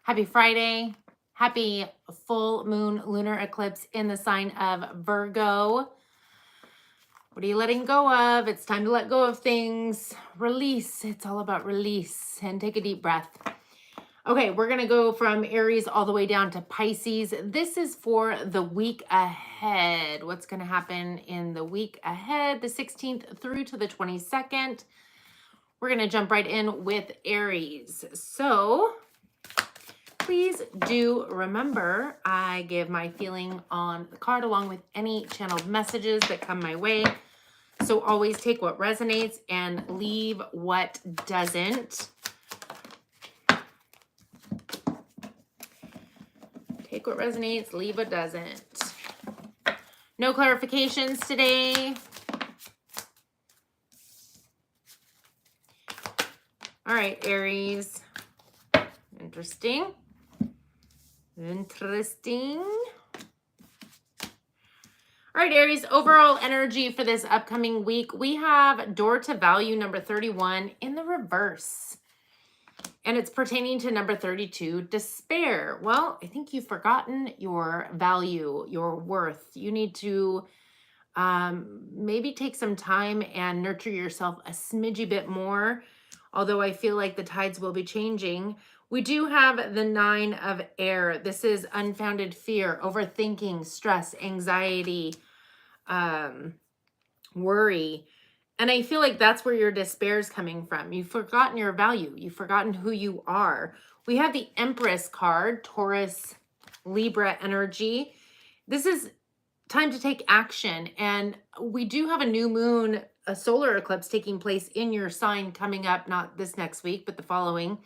Happy Friday. Happy full moon lunar eclipse in the sign of Virgo. What are you letting go of? It's time to let go of things. Release. It's all about release. And take a deep breath. Okay, we're going to go from Aries all the way down to Pisces. This is for the week ahead. What's going to happen in the week ahead, the 16th through to the 22nd. We're going to jump right in with Aries. So please do remember, I give my feeling on the card along with any channeled messages that come my way. So always take what resonates and leave what doesn't. Take what resonates, leave what doesn't. No clarifications today. All right, Aries. Interesting. Interesting. All right, Aries, overall energy for this upcoming week. We have door to value number 31 in the reverse. And it's pertaining to number 32, despair. Well, I think you've forgotten your value, your worth. You need to maybe take some time and nurture yourself a smidgy bit more. Although I feel like the tides will be changing. We do have the 9 of air. This is unfounded fear, overthinking, stress, anxiety, worry. And I feel like that's where your despair is coming from. You've forgotten your value. You've forgotten who you are. We have the Empress card, Taurus, Libra energy. This is time to take action. And we do have a new moon, a solar eclipse taking place in your sign coming up, not this next week, but the following.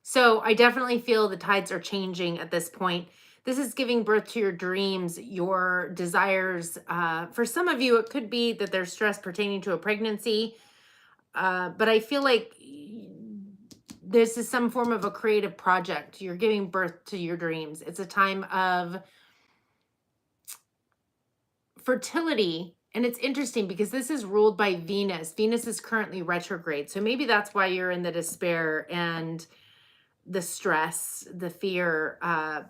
So I definitely feel the tides are changing at this point. This is giving birth to your dreams, your desires. For some of you, it could be that there's stress pertaining to a pregnancy. But I feel like this is some form of a creative project. You're giving birth to your dreams. It's a time of fertility. And it's interesting because this is ruled by Venus. Venus is currently retrograde. So maybe that's why you're in the despair and the stress, the fear,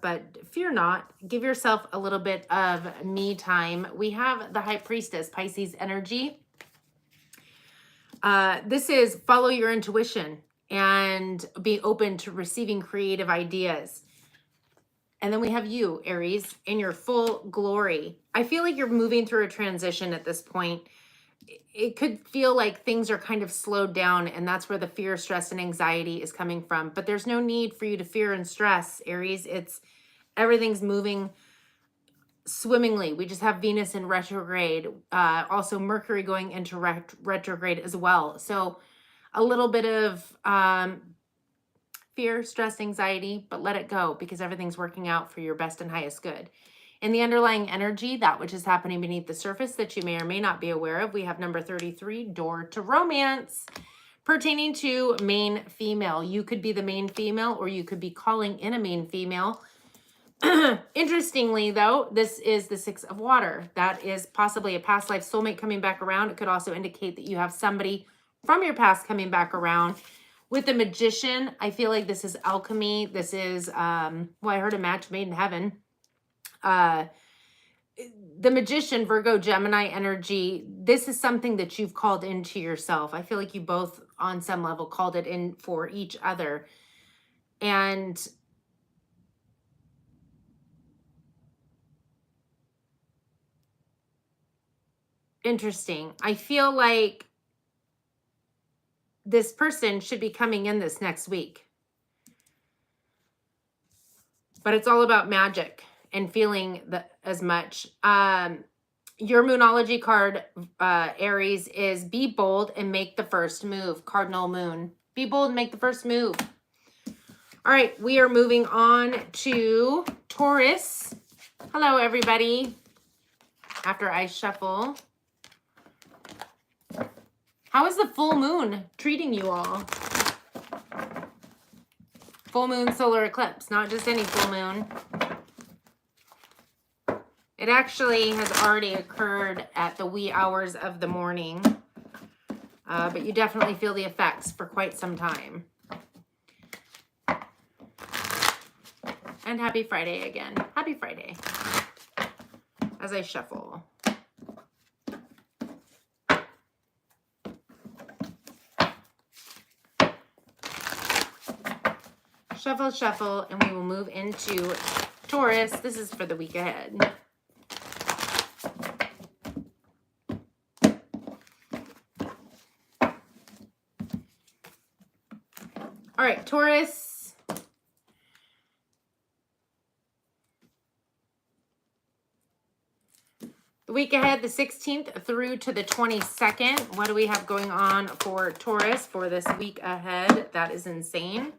but fear not. Give yourself a little bit of me time. We have the High Priestess, Pisces energy. This is follow your intuition and be open to receiving creative ideas. And then we have you, Aries, in your full glory. I feel like you're moving through a transition at this point. It could feel like things are kind of slowed down, and that's where the fear, stress, and anxiety is coming from. But there's no need for you to fear and stress, Aries. Everything's moving swimmingly. We just have Venus in retrograde, also Mercury going into retrograde as well. So a little bit of fear, stress, anxiety, but let it go because everything's working out for your best and highest good. In the underlying energy, that which is happening beneath the surface that you may or may not be aware of, we have number 33, door to romance, pertaining to main female. You could be the main female or you could be calling in a main female. Interestingly, though, this is the 6 of water. That is possibly a past life soulmate coming back around. It could also indicate that you have somebody from your past coming back around. With the Magician, I feel like this is alchemy. This is, well, I heard a match made in heaven. The Magician, Virgo, Gemini energy, this is something that you've called into yourself. I feel like you both on some level called it in for each other. And interesting. I feel like this person should be coming in this next week. But it's all about magic and feeling as much. Your Moonology card, Aries, is be bold and make the first move. Cardinal Moon. Be bold and make the first move. All right, we are moving on to Taurus. Hello, everybody. After I shuffle. How is the full moon treating you all? Full moon solar eclipse, not just any full moon. It actually has already occurred at the wee hours of the morning, but you definitely feel the effects for quite some time. And happy Friday again. Happy Friday. As I shuffle. Shuffle, shuffle, and we will move into Taurus. This is for the week ahead. All right, Taurus. The week ahead, the 16th through to the 22nd. What do we have going on for Taurus for this week ahead? That is insane.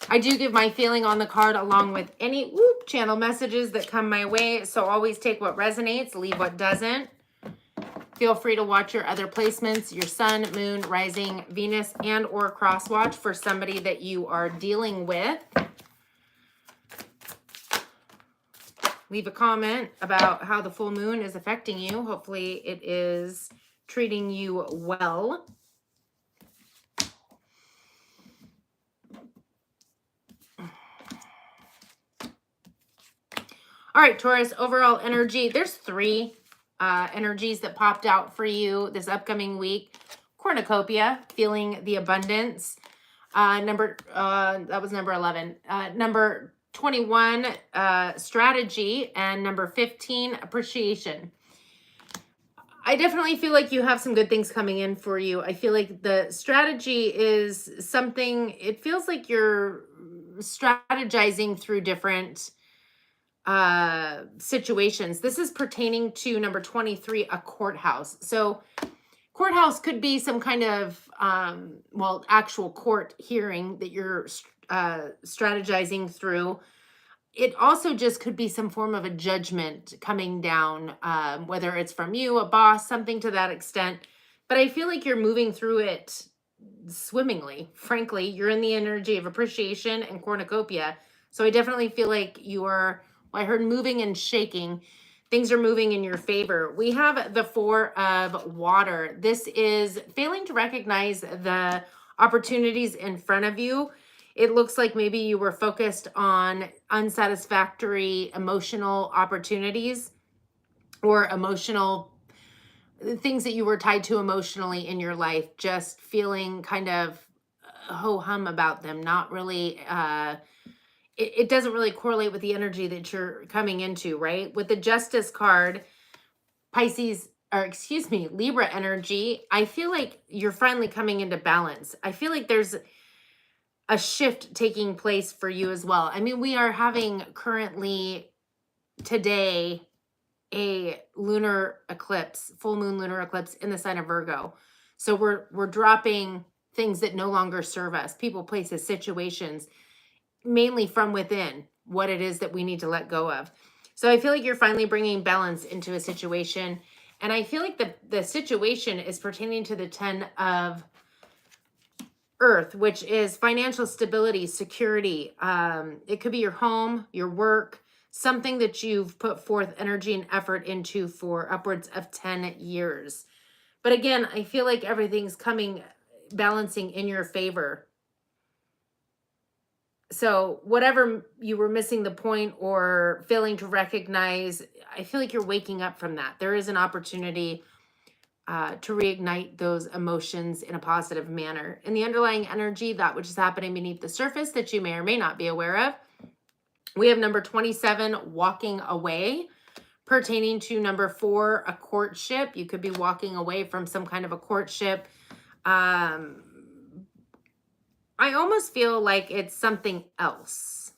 I do give my feeling on the card along with any channel messages that come my way. So always take what resonates, leave what doesn't. Feel free to watch your other placements, your sun, moon, rising, Venus, and or cross watch for somebody that you are dealing with. Leave a comment about how the full moon is affecting you. Hopefully it is treating you well. All right, Taurus, overall energy. There's three energies that popped out for you this upcoming week. Cornucopia, feeling the abundance. That was number 11. Number 21, strategy. And number 15, appreciation. I definitely feel like you have some good things coming in for you. I feel like the strategy is something, it feels like you're strategizing through different situations. This is pertaining to number 23, a courthouse. So courthouse could be some kind of, actual court hearing that you're strategizing through. It also just could be some form of a judgment coming down, whether it's from you, a boss, something to that extent. But I feel like you're moving through it swimmingly. Frankly, you're in the energy of appreciation and cornucopia. So I definitely feel like you are, I heard moving and shaking. Things are moving in your favor. We have the 4 of water. This is failing to recognize the opportunities in front of you. It looks like maybe you were focused on unsatisfactory emotional opportunities or emotional things that you were tied to emotionally in your life, just feeling kind of ho-hum about them, not really, it doesn't really correlate with the energy that you're coming into, right? With the Justice card, Libra energy, I feel like you're finally coming into balance. I feel like there's a shift taking place for you as well. I mean, we are having currently today a lunar eclipse, full moon lunar eclipse in the sign of Virgo. So we're dropping things that no longer serve us, people, places, situations, mainly from within, what it is that we need to let go of. So I feel like you're finally bringing balance into a situation. And I feel like the situation is pertaining to the 10 of Earth, which is financial stability, security. It could be your home, your work, something that you've put forth energy and effort into for upwards of 10 years. But again, I feel like everything's balancing in your favor. So whatever you were missing the point or failing to recognize, I feel like you're waking up from that. There is an opportunity to reignite those emotions in a positive manner. In the underlying energy, that which is happening beneath the surface that you may or may not be aware of, we have number 27, walking away, pertaining to number 4, a courtship. You could be walking away from some kind of a courtship. I almost feel like it's something else.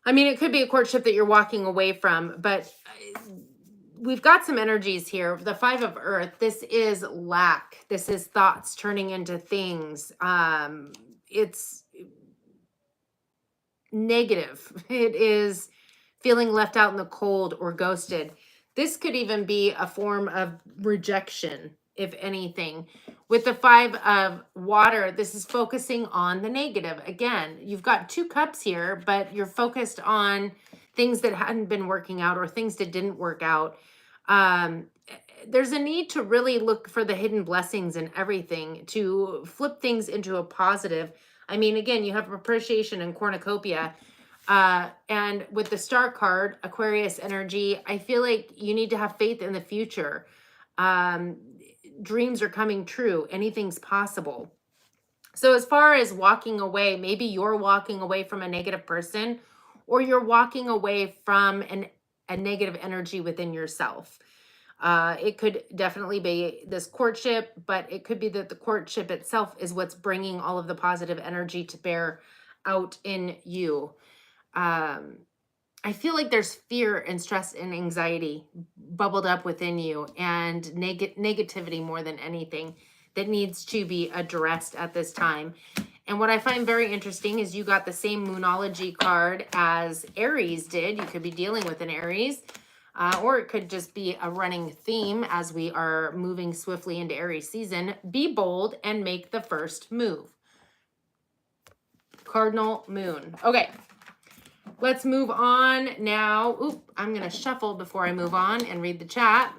I mean, it could be a courtship that you're walking away from, but we've got some energies here. The 5 of Earth, this is lack. This is thoughts turning into things. It's negative. It is feeling left out in the cold or ghosted. This could even be a form of rejection, if anything. With the 5 of water, this is focusing on the negative. Again, you've got 2 cups here, but you're focused on things that hadn't been working out or things that didn't work out. there's a need to really look for the hidden blessings in everything, to flip things into a positive. I mean, again, you have appreciation and cornucopia. And with the star card, Aquarius energy, I feel like you need to have faith in the future. Dreams are coming true. Anything's possible. So as far as walking away, maybe you're walking away from a negative person, or you're walking away from a negative energy within yourself. It could definitely be this courtship, but it could be that the courtship itself is what's bringing all of the positive energy to bear out in you. I feel like there's fear and stress and anxiety bubbled up within you, and negativity more than anything that needs to be addressed at this time. And what I find very interesting is you got the same Moonology card as Aries did. You could be dealing with an Aries, or it could just be a running theme as we are moving swiftly into Aries season. Be bold and make the first move. Cardinal Moon. Okay. Let's move on now. Oop, I'm going to shuffle before I move on and read the chat.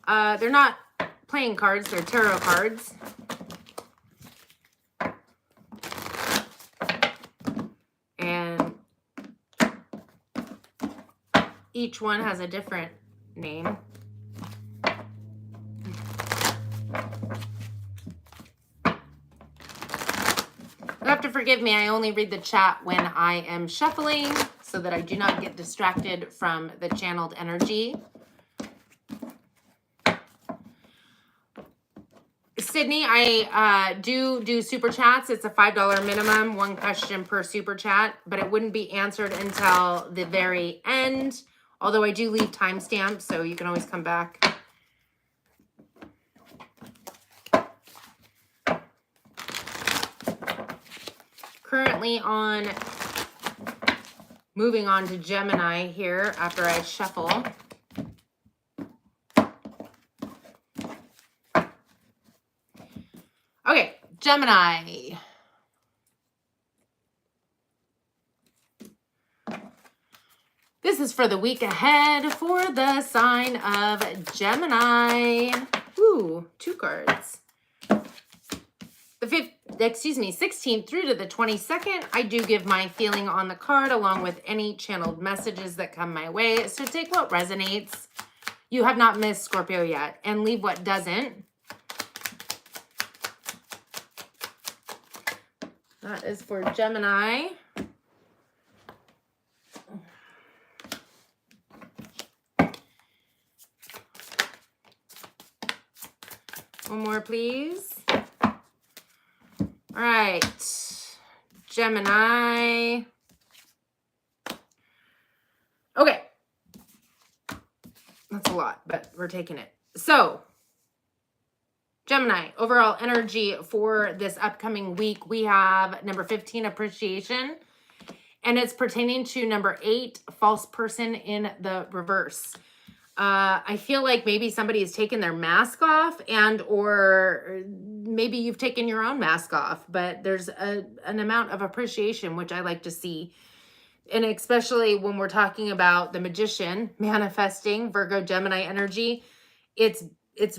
They're not playing cards, they're tarot cards. And each one has a different name. You'll have to forgive me, I only read the chat when I am shuffling so that I do not get distracted from the channeled energy. Sydney, I do super chats. It's a $5 minimum, one question per super chat, but it wouldn't be answered until the very end. Although I do leave timestamps, so you can always come back. Currently moving on to Gemini here after I shuffle. Okay, Gemini. This is for the week ahead for the sign of Gemini. Ooh, 2 cards. The 16th through to the 22nd, I do give my feeling on the card along with any channeled messages that come my way. So take what resonates. You have not missed Scorpio yet, and leave what doesn't. That is for Gemini. One more, please. All right, Gemini. Okay. That's a lot, but we're taking it. So, Gemini, overall energy for this upcoming week, we have number 15, appreciation, and it's pertaining to number 8, false person in the reverse. I feel like maybe somebody has taken their mask off, and or maybe you've taken your own mask off, but there's an amount of appreciation, which I like to see. And especially when we're talking about the magician manifesting Virgo Gemini energy, it's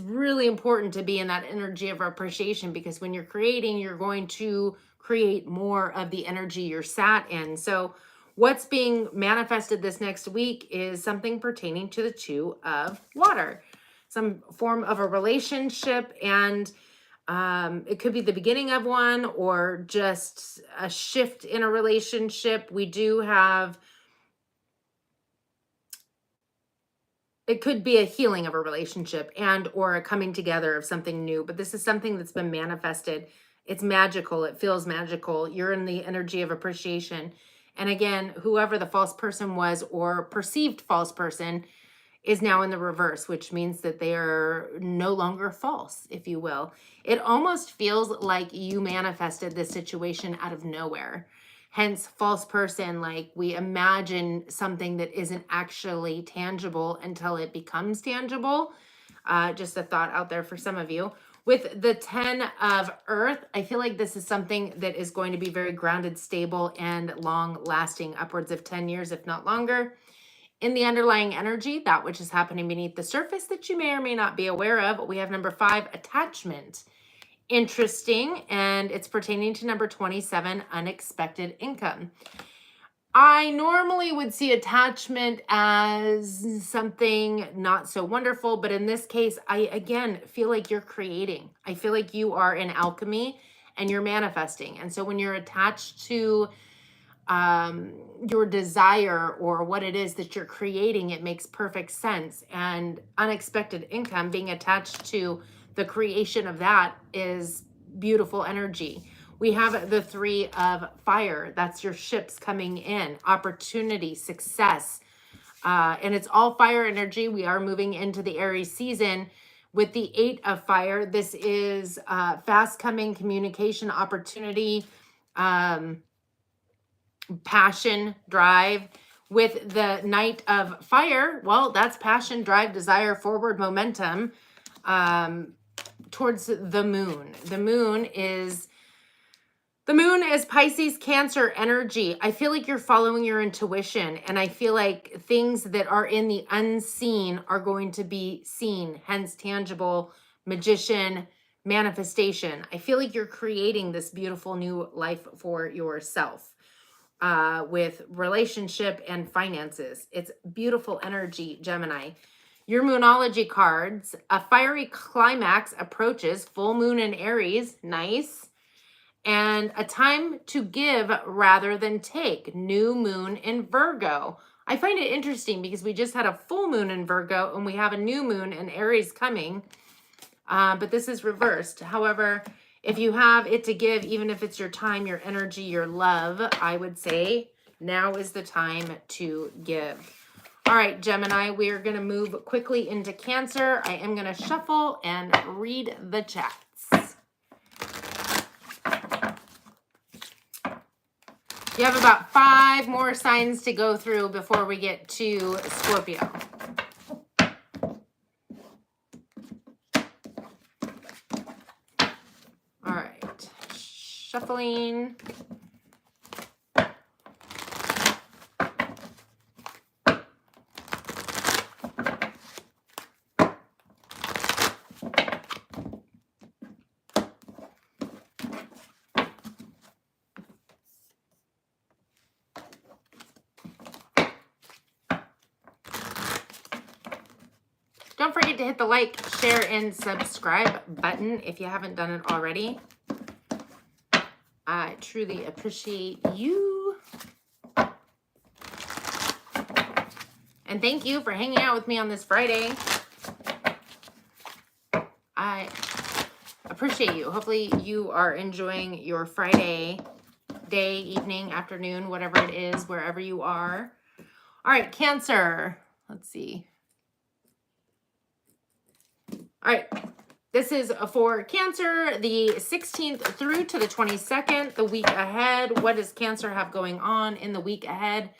really important to be in that energy of appreciation, because when you're creating, you're going to create more of the energy you're sat in. So what's being manifested this next week is something pertaining to the 2 of water, some form of a relationship, and it could be the beginning of one or just a shift in a relationship. We do have, it could be a healing of a relationship and or a coming together of something new, but this is something that's been manifested. It's magical. It feels magical. You're in the energy of appreciation. And again, whoever the false person was or perceived false person is now in the reverse, which means that they are no longer false, if you will. It almost feels like you manifested this situation out of nowhere. Hence, false person, like we imagine something that isn't actually tangible until it becomes tangible. Just a thought out there for some of you. With the 10 of Earth, I feel like this is something that is going to be very grounded, stable, and long-lasting, upwards of 10 years, if not longer. In the underlying energy, that which is happening beneath the surface that you may or may not be aware of, we have number 5, attachment. Interesting, and it's pertaining to number 27, unexpected income. I normally would see attachment as something not so wonderful, but in this case, I again feel like you're creating. I feel like you are in alchemy and you're manifesting. And so when you're attached to your desire or what it is that you're creating, it makes perfect sense. And unexpected income being attached to the creation of that is beautiful energy. We have the 3 of fire. That's your ships coming in, opportunity, success. And it's all fire energy. We are moving into the Aries season with the 8 of fire. This is fast coming communication, opportunity, passion, drive. With the Knight of fire, well, that's passion, drive, desire, forward momentum towards the moon. The moon is Pisces, Cancer energy. I feel like you're following your intuition, and I feel like things that are in the unseen are going to be seen, hence tangible, magician, manifestation. I feel like you're creating this beautiful new life for yourself with relationship and finances. It's beautiful energy, Gemini. Your Moonology cards, a fiery climax approaches, full moon in Aries, nice. And a time to give rather than take, new moon in Virgo. I find it interesting because we just had a full moon in Virgo and we have a new moon in Aries coming, but this is reversed. However, if you have it to give, even if it's your time, your energy, your love, I would say now is the time to give. All right, Gemini, we are going to move quickly into Cancer. I am going to shuffle and read the chats. You have about 5 more signs to go through before we get to Scorpio. All right, shuffling. Don't forget to hit the like, share, and subscribe button if you haven't done it already. I truly appreciate you. And thank you for hanging out with me on this Friday. I appreciate you. Hopefully you are enjoying your Friday day, evening, afternoon, whatever it is, wherever you are. All right, Cancer. Let's see. All right, this is for Cancer, the 16th through to the 22nd, the week ahead. What does Cancer have going on in the week ahead?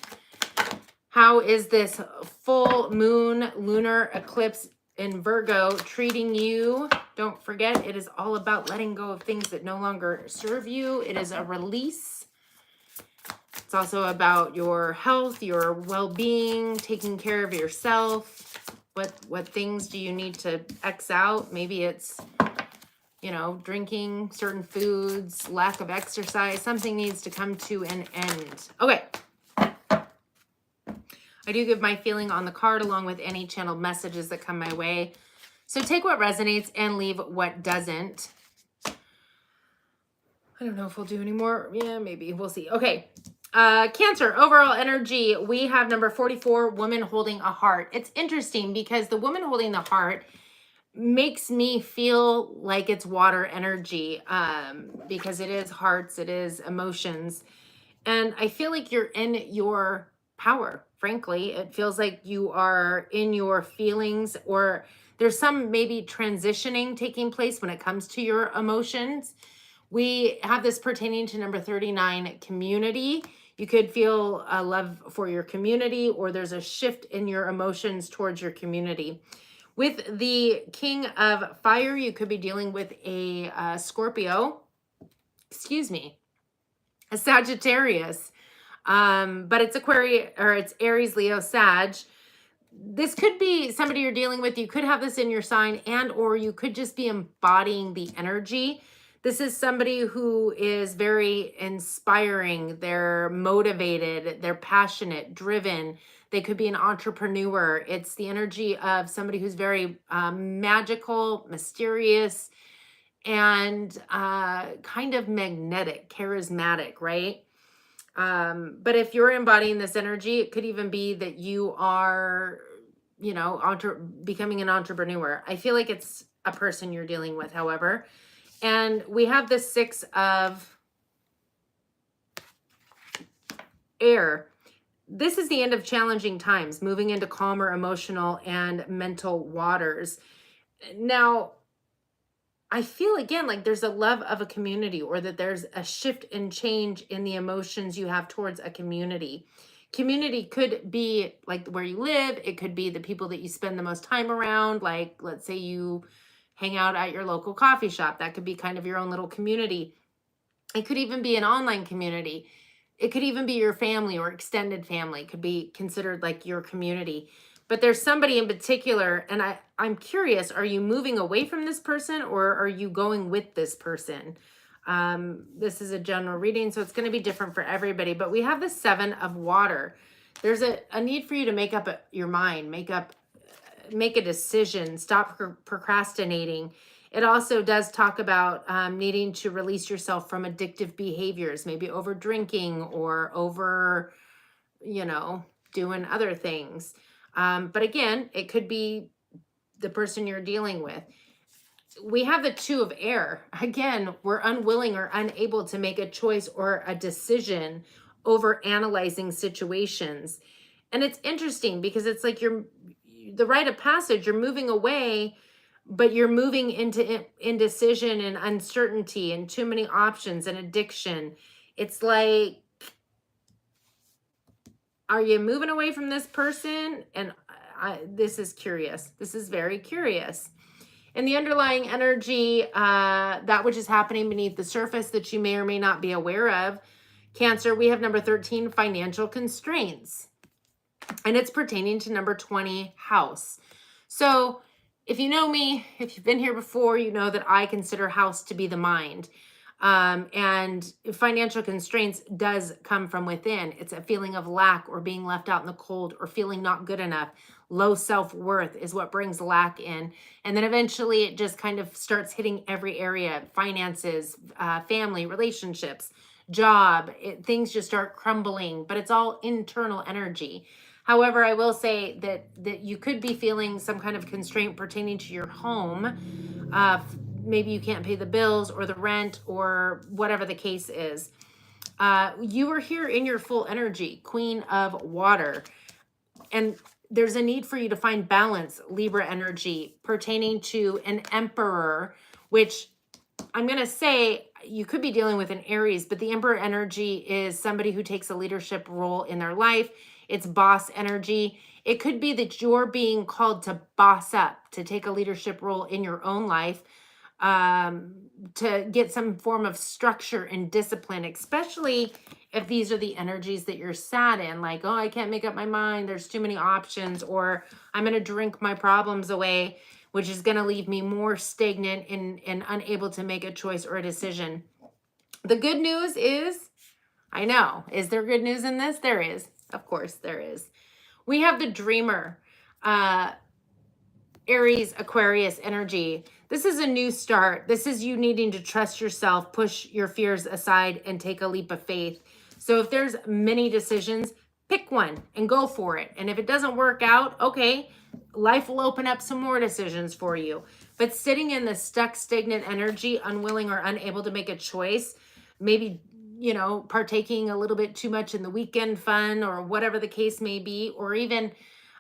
How is this full moon lunar eclipse in Virgo treating you? Don't forget, it is all about letting go of things that no longer serve you. It is a release. It's also about your health, your well-being, taking care of yourself. What things do you need to X out? Maybe it's, you know, drinking certain foods, lack of exercise. Something needs to come to an end. Okay. I do give my feeling on the card along with any channeled messages that come my way. So take what resonates and leave what doesn't. I don't know if we'll do any more. Yeah, maybe. We'll see. Okay. Cancer, overall energy, we have number 44, woman holding a heart. It's interesting because the woman holding the heart makes me feel like it's water energy because it is hearts, it is emotions. And I feel like you're in your power, frankly. It feels like you are in your feelings, or there's some maybe transitioning taking place when it comes to your emotions. We have this pertaining to number 39, community. You could feel a love for your community, or there's a shift in your emotions towards your community. With the King of Fire, you could be dealing with a Scorpio, a Sagittarius. But it's Aquarius, or it's Aries, Leo, Sag. This could be somebody you're dealing with. You could have this in your sign, and or you could just be embodying the energy. This is somebody who is very inspiring. They're motivated. They're passionate, driven. They could be an entrepreneur. It's the energy of somebody who's very magical, mysterious, and kind of magnetic, charismatic, right? But if you're embodying this energy, it could even be that you are, you know, becoming an entrepreneur. I feel like it's a person you're dealing with, however. And we have the 6 of air. This is the end of challenging times, moving into calmer emotional and mental waters. Now, I feel again like there's a love of a community, or that there's a shift and change in the emotions you have towards a community. Community could be like where you live. It could be the people that you spend the most time around. Like, let's say you hang out at your local coffee shop. That could be kind of your own little community. It could even be an online community. It could even be your family or extended family. It could be considered like your community. But there's somebody in particular, and I'm curious, are you moving away from this person, or are you going with this person? This is a general reading, so it's going to be different for everybody. But we have the 7 of water. There's a need for you to make up your mind, make a decision, stop procrastinating. It also does talk about needing to release yourself from addictive behaviors, maybe over drinking or over, you know, doing other things. But again, it could be the person you're dealing with. We have the 2 of air. Again, we're unwilling or unable to make a choice or a decision over analyzing situations. And it's interesting because it's like the rite of passage, you're moving away, but you're moving into indecision and uncertainty and too many options and addiction. It's like, are you moving away from this person? And this is curious. This is very curious. And the underlying energy, that which is happening beneath the surface that you may or may not be aware of. Cancer, we have number 13, financial constraints. And it's pertaining to number 20, house. So if you know me, if you've been here before, you know that I consider house to be the mind. And financial constraints does come from within. It's a feeling of lack or being left out in the cold or feeling not good enough. Low self-worth is what brings lack in. And then eventually it just kind of starts hitting every area: finances, family, relationships, job. Things just start crumbling, but it's all internal energy. However, I will say that you could be feeling some kind of constraint pertaining to your home. Maybe you can't pay the bills or the rent or whatever the case is. You are here in your full energy, Queen of Water. And there's a need for you to find balance, Libra energy, pertaining to an Emperor, which I'm going to say you could be dealing with an Aries, but the Emperor energy is somebody who takes a leadership role in their life. It's boss energy. It could be that you're being called to boss up, to take a leadership role in your own life, to get some form of structure and discipline, especially if these are the energies that you're sad in, like, oh, I can't make up my mind, there's too many options, or I'm going to drink my problems away, which is going to leave me more stagnant and unable to make a choice or a decision. The good news is, I know, is there good news in this? There is. Of course there is. We have the Dreamer, Aries, Aquarius energy. This is a new start. This is you needing to trust yourself, push your fears aside, and take a leap of faith. So if there's many decisions, pick one and go for it. And if it doesn't work out, okay, life will open up some more decisions for you. But sitting in the stuck, stagnant energy, unwilling or unable to make a choice, maybe, you know, partaking a little bit too much in the weekend fun or whatever the case may be, or even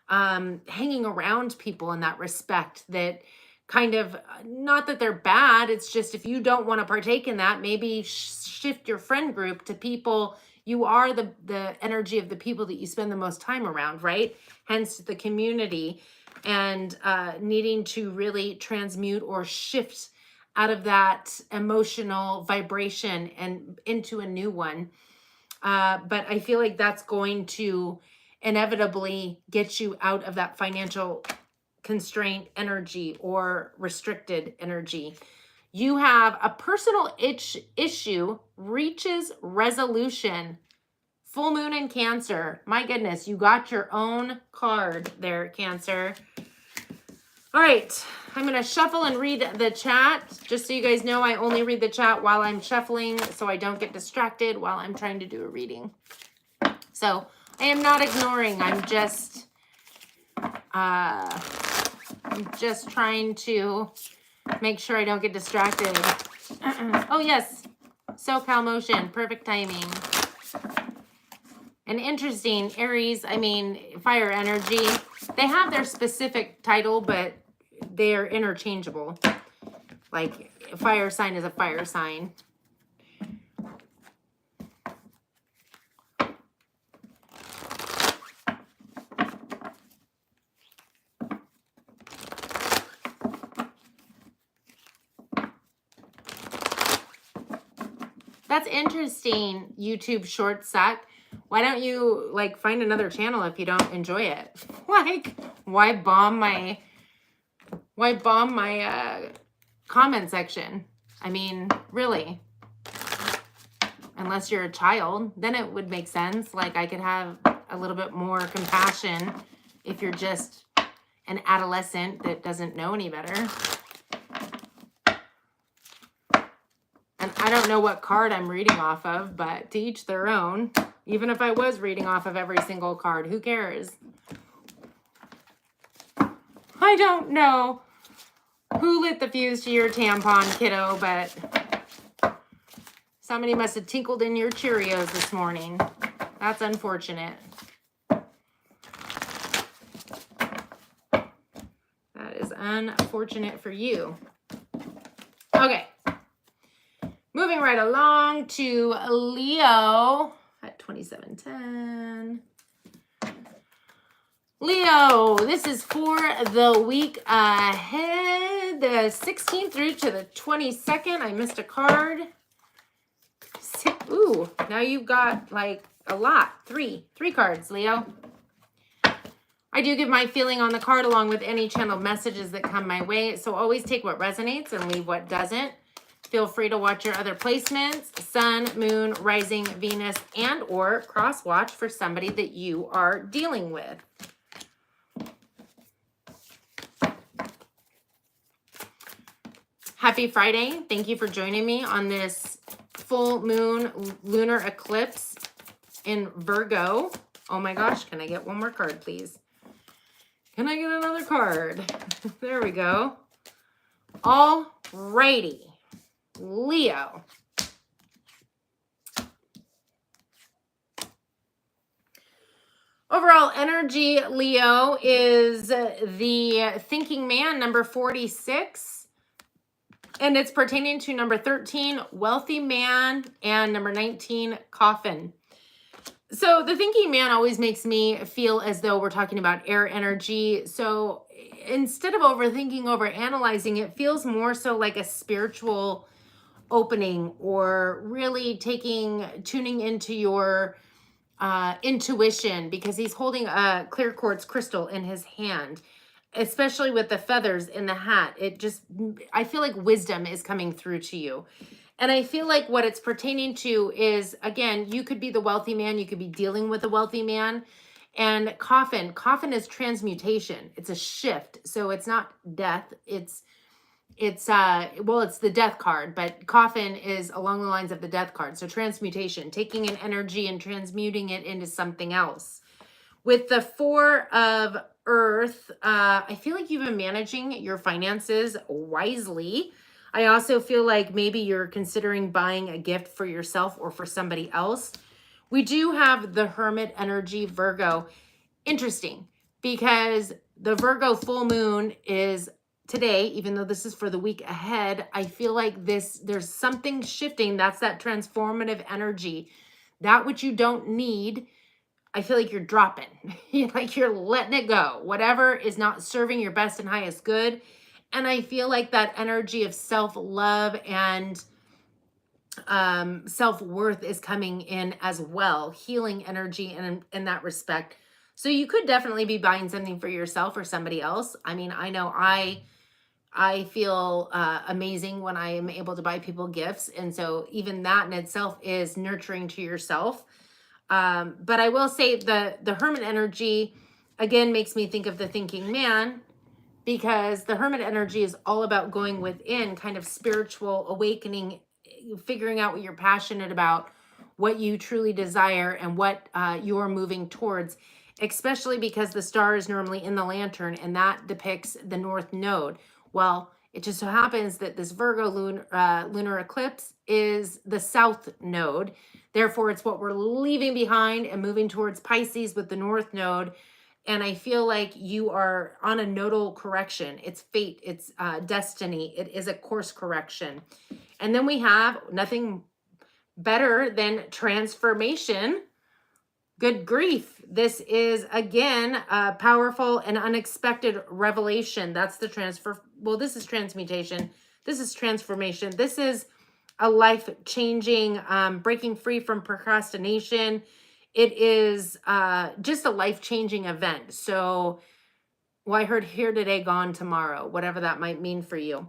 hanging around people in that respect that kind of, not that they're bad, it's just if you don't want to partake in that, maybe shift your friend group to people. You are the energy of the people that you spend the most time around, right? Hence the community, and needing to really transmute or shift out of that emotional vibration and into a new one. But I feel like that's going to inevitably get you out of that financial constraint energy or restricted energy. You have a personal issue reaches resolution. Full moon in Cancer. My goodness, you got your own card there, Cancer. All right, I'm going to shuffle and read the chat. Just so you guys know, I only read the chat while I'm shuffling so I don't get distracted while I'm trying to do a reading. So I am not ignoring. I'm just trying to make sure I don't get distracted. Oh, yes. SoCal motion. Perfect timing. And interesting, Aries, I mean, fire energy. They have their specific title, but they're interchangeable. Like, a fire sign is a fire sign. That's interesting, YouTube short set. Why don't you, like, find another channel if you don't enjoy it? Like, why bomb my comment section? I mean, really. Unless you're a child, then it would make sense. Like, I could have a little bit more compassion if you're just an adolescent that doesn't know any better. And I don't know what card I'm reading off of, but to each their own. Even if I was reading off of every single card, who cares? I don't know who lit the fuse to your tampon, kiddo, but somebody must have tinkled in your Cheerios this morning. That's unfortunate. That is unfortunate for you. Okay. Moving right along to Leo at 2710. Leo, this is for the week ahead, the 16th through to the 22nd. I missed a card. Ooh, now you've got like a lot. Three cards, Leo. I do give my feeling on the card along with any channel messages that come my way. So always take what resonates and leave what doesn't. Feel free to watch your other placements, Sun, Moon, Rising, Venus, and or cross watch for somebody that you are dealing with. Happy Friday. Thank you for joining me on this full moon lunar eclipse in Virgo. Oh my gosh, can I get one more card, please? Can I get another card? There we go. All righty. Leo. Overall energy, Leo, is the thinking man, number 46. And it's pertaining to number 13, wealthy man, and number 19, coffin. So the thinking man always makes me feel as though we're talking about air energy. So instead of overthinking, overanalyzing, it feels more so like a spiritual opening, or really tuning into your intuition, because he's holding a clear quartz crystal in his hand, especially with the feathers in the hat. I feel like wisdom is coming through to you. And I feel like what it's pertaining to is, again, you could be the wealthy man, you could be dealing with a wealthy man. And coffin is transmutation. It's a shift. So it's not death. It's the death card, but coffin is along the lines of the death card. So transmutation, taking an energy and transmuting it into something else. With the 4 of Earth, I feel like you've been managing your finances wisely. I also feel like maybe you're considering buying a gift for yourself or for somebody else. We do have the Hermit energy, Virgo. Interesting, because the Virgo full moon is today, even though this is for the week ahead. I feel like there's something shifting. That's that transformative energy. That which you don't need, I feel like you're dropping. Like you're letting it go. Whatever is not serving your best and highest good. And I feel like that energy of self-love and self-worth is coming in as well, healing energy in that respect. So you could definitely be buying something for yourself or somebody else. I mean, I know I feel amazing when I am able to buy people gifts. And so even that in itself is nurturing to yourself. But I will say the Hermit energy, again, makes me think of the thinking man, because the Hermit energy is all about going within, kind of spiritual awakening, figuring out what you're passionate about, what you truly desire, and what you're moving towards, especially because the star is normally in the lantern, and that depicts the North Node. Well, it just so happens that this Virgo lunar eclipse is the South Node. Therefore, it's what we're leaving behind and moving towards Pisces with the North Node. And I feel like you are on a nodal correction. It's fate, it's destiny. It is a course correction. And then we have nothing better than transformation. Good grief. This is, again, a powerful and unexpected revelation. That's the transfer. Well, this is transmutation. This is transformation. This is a life-changing, breaking free from procrastination. It is just a life-changing event. So, well, I heard here today, gone tomorrow, whatever that might mean for you.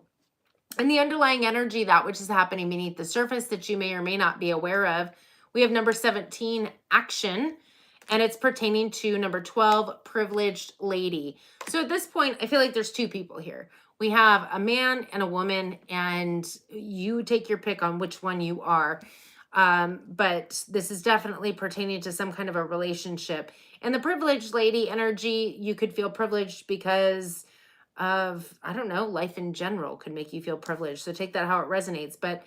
And the underlying energy, that which is happening beneath the surface that you may or may not be aware of, we have number 17, action, and it's pertaining to number 12, privileged lady. So at this point, I feel like there's two people here. We have a man and a woman, and you take your pick on which one you are. But this is definitely pertaining to some kind of a relationship. And the privileged lady energy, you could feel privileged because of, I don't know, life in general could make you feel privileged. So take that how it resonates. But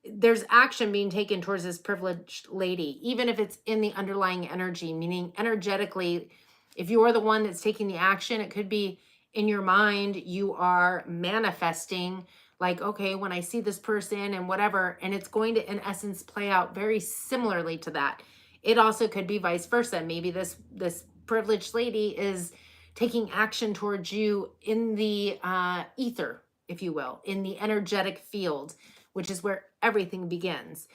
there's action being taken towards this privileged lady, even if it's in the underlying energy, meaning energetically, if you're the one that's taking the action, it could be in your mind, you are manifesting like, okay, when I see this person and whatever, and it's going to, in essence, play out very similarly to that. It also could be vice versa. Maybe this privileged lady is taking action towards you in the ether, if you will, in the energetic field, which is where everything begins.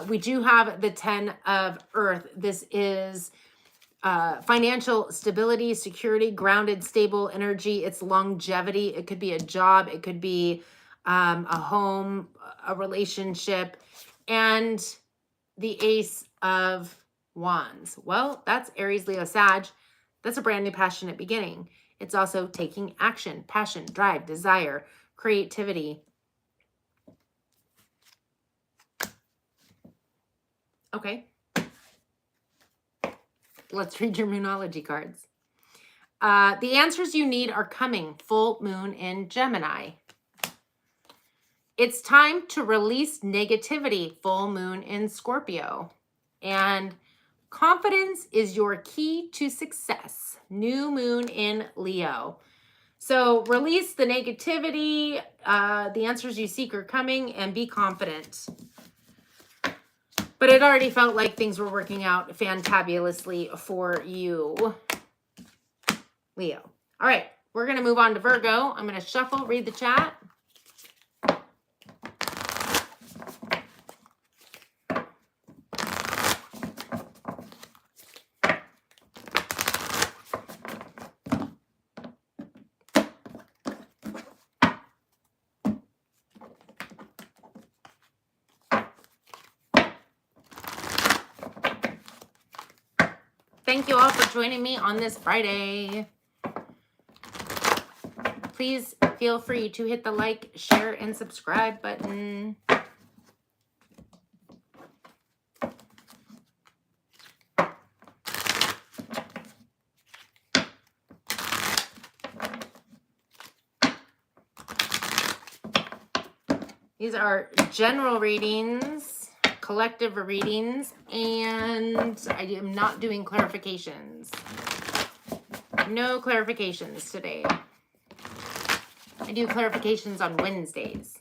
We do have the 10 of Earth. This is financial stability, security, grounded, stable energy. It's longevity. It could be a job. It could be a home, a relationship, and the Ace of Wands. Well, that's Aries, Leo, Sag. That's a brand new passionate beginning. It's also taking action, passion, drive, desire, creativity. Okay. Let's read your Moonology cards. The answers you need are coming. Full moon in Gemini. It's time to release negativity. Full moon in Scorpio. And confidence is your key to success. New moon in Leo. So release the negativity. The answers you seek are coming, and be confident. But it already felt like things were working out fantabulously for you, Leo. All right, we're going to move on to Virgo. I'm going to shuffle, read the chat. Thank you all for joining me on this Friday. Please feel free to hit the like, share, and subscribe button. These are general readings, collective readings, and I am not doing clarifications. No clarifications today. I do clarifications on Wednesdays.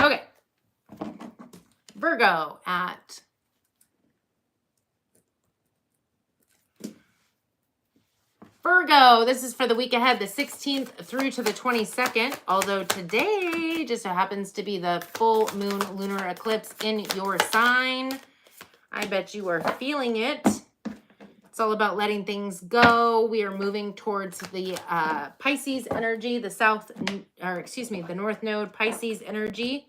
Okay. Virgo at Virgo, this is for the week ahead, the 16th through to the 22nd. Although today just so happens to be the full moon lunar eclipse in your sign. I bet you are feeling it. It's all about letting things go. We are moving towards the Pisces energy, the the North Node Pisces energy.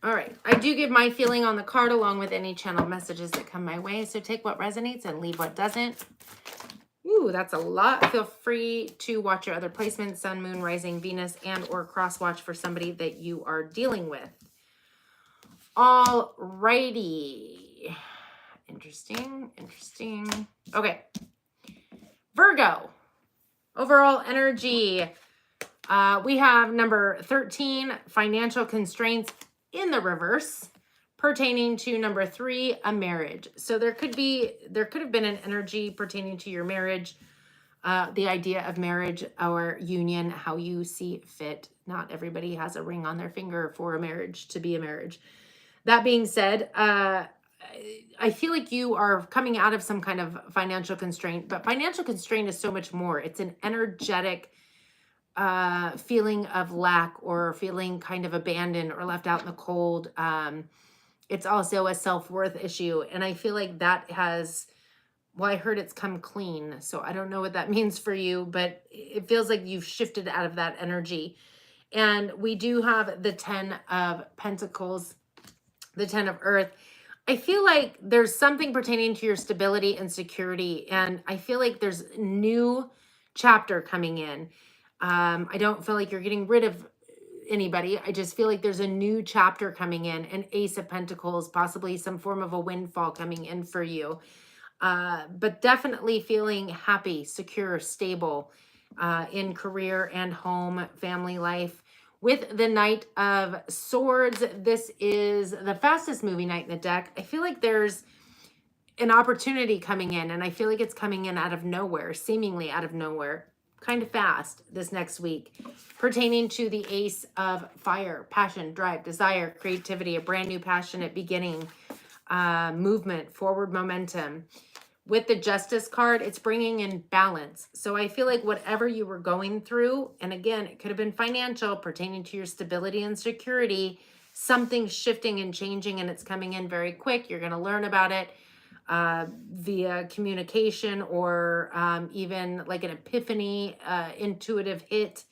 All right, I do give my feeling on the card along with any channel messages that come my way. So take what resonates and leave what doesn't. Ooh, that's a lot. Feel free to watch your other placements, Sun, Moon, Rising, Venus, and or cross watch for somebody that you are dealing with. All righty. Interesting. Okay. Virgo. Overall energy. We have number 13, financial constraints in the reverse, pertaining to number 3, a marriage. So there could have been an energy pertaining to your marriage, the idea of marriage or union, how you see fit. Not everybody has a ring on their finger for a marriage to be a marriage. That being said, I feel like you are coming out of some kind of financial constraint, but financial constraint is so much more. It's an energetic feeling of lack or feeling kind of abandoned or left out in the cold. It's also a self-worth issue. And I feel like that has, well, I heard it's come clean. So I don't know what that means for you, but it feels like you've shifted out of that energy. And we do have the 10 of Pentacles, the 10 of Earth. I feel like there's something pertaining to your stability and security. And I feel like there's a new chapter coming in. I don't feel like you're getting rid of anybody. I just feel like there's a new chapter coming in, an Ace of Pentacles, possibly some form of a windfall coming in for you. But definitely feeling happy, secure, stable in career and home, family life. With the Knight of Swords, this is the fastest moving knight in the deck. I feel like there's an opportunity coming in, and I feel like it's coming in out of nowhere, seemingly out of nowhere, kind of fast this next week, pertaining to the Ace of Fire, passion, drive, desire, creativity, a brand new passionate beginning, movement, forward momentum. With the Justice card, it's bringing in balance. So I feel like whatever you were going through, and again, it could have been financial, pertaining to your stability and security, something's shifting and changing, and it's coming in very quick. You're going to learn about it via communication or even like an epiphany, intuitive hit.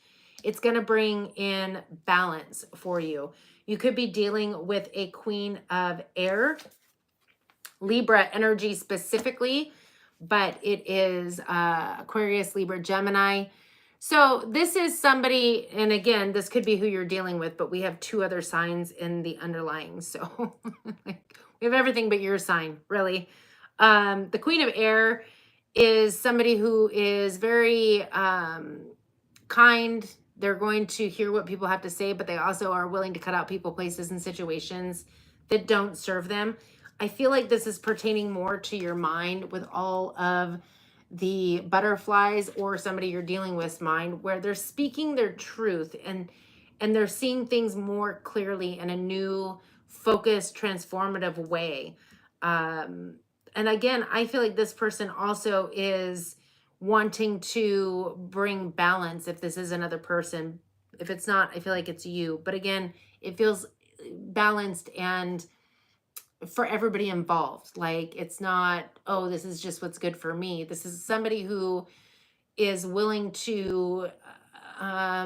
It's going to bring in balance for you. You could be dealing with a Queen of Air, Libra energy specifically, but it is Aquarius, Libra, Gemini. So this is somebody, and again, this could be who you're dealing with, but we have 2 other signs in the underlying. So we have everything but your sign, really. The Queen of Air is somebody who is very kind. They're going to hear what people have to say, but they also are willing to cut out people, places, and situations that don't serve them. I feel like this is pertaining more to your mind with all of the butterflies or somebody you're dealing with's mind, where they're speaking their truth and they're seeing things more clearly in a new, focused, transformative way. And again, I feel like this person also is wanting to bring balance if this is another person. If it's not, I feel like it's you. But again, it feels balanced and for everybody involved. Like, it's not, oh, this is just what's good for me. This is somebody who is willing to, I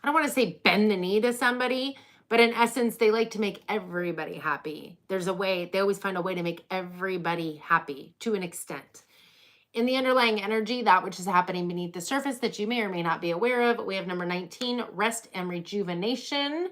don't want to say bend the knee to somebody, but in essence, they like to make everybody happy. There's a way, they always find a way to make everybody happy to an extent. In the underlying energy, that which is happening beneath the surface that you may or may not be aware of, we have number 19, rest and rejuvenation.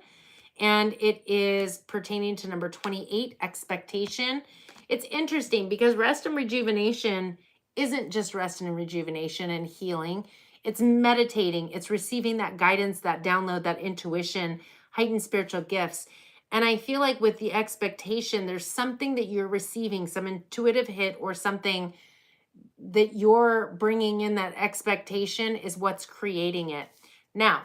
And it is pertaining to number 28, expectation. It's interesting because rest and rejuvenation isn't just rest and rejuvenation and healing. It's meditating. It's receiving that guidance, that download, that intuition, heightened spiritual gifts. And I feel like with the expectation, there's something that you're receiving, some intuitive hit or something that you're bringing in. That expectation is what's creating it. Now,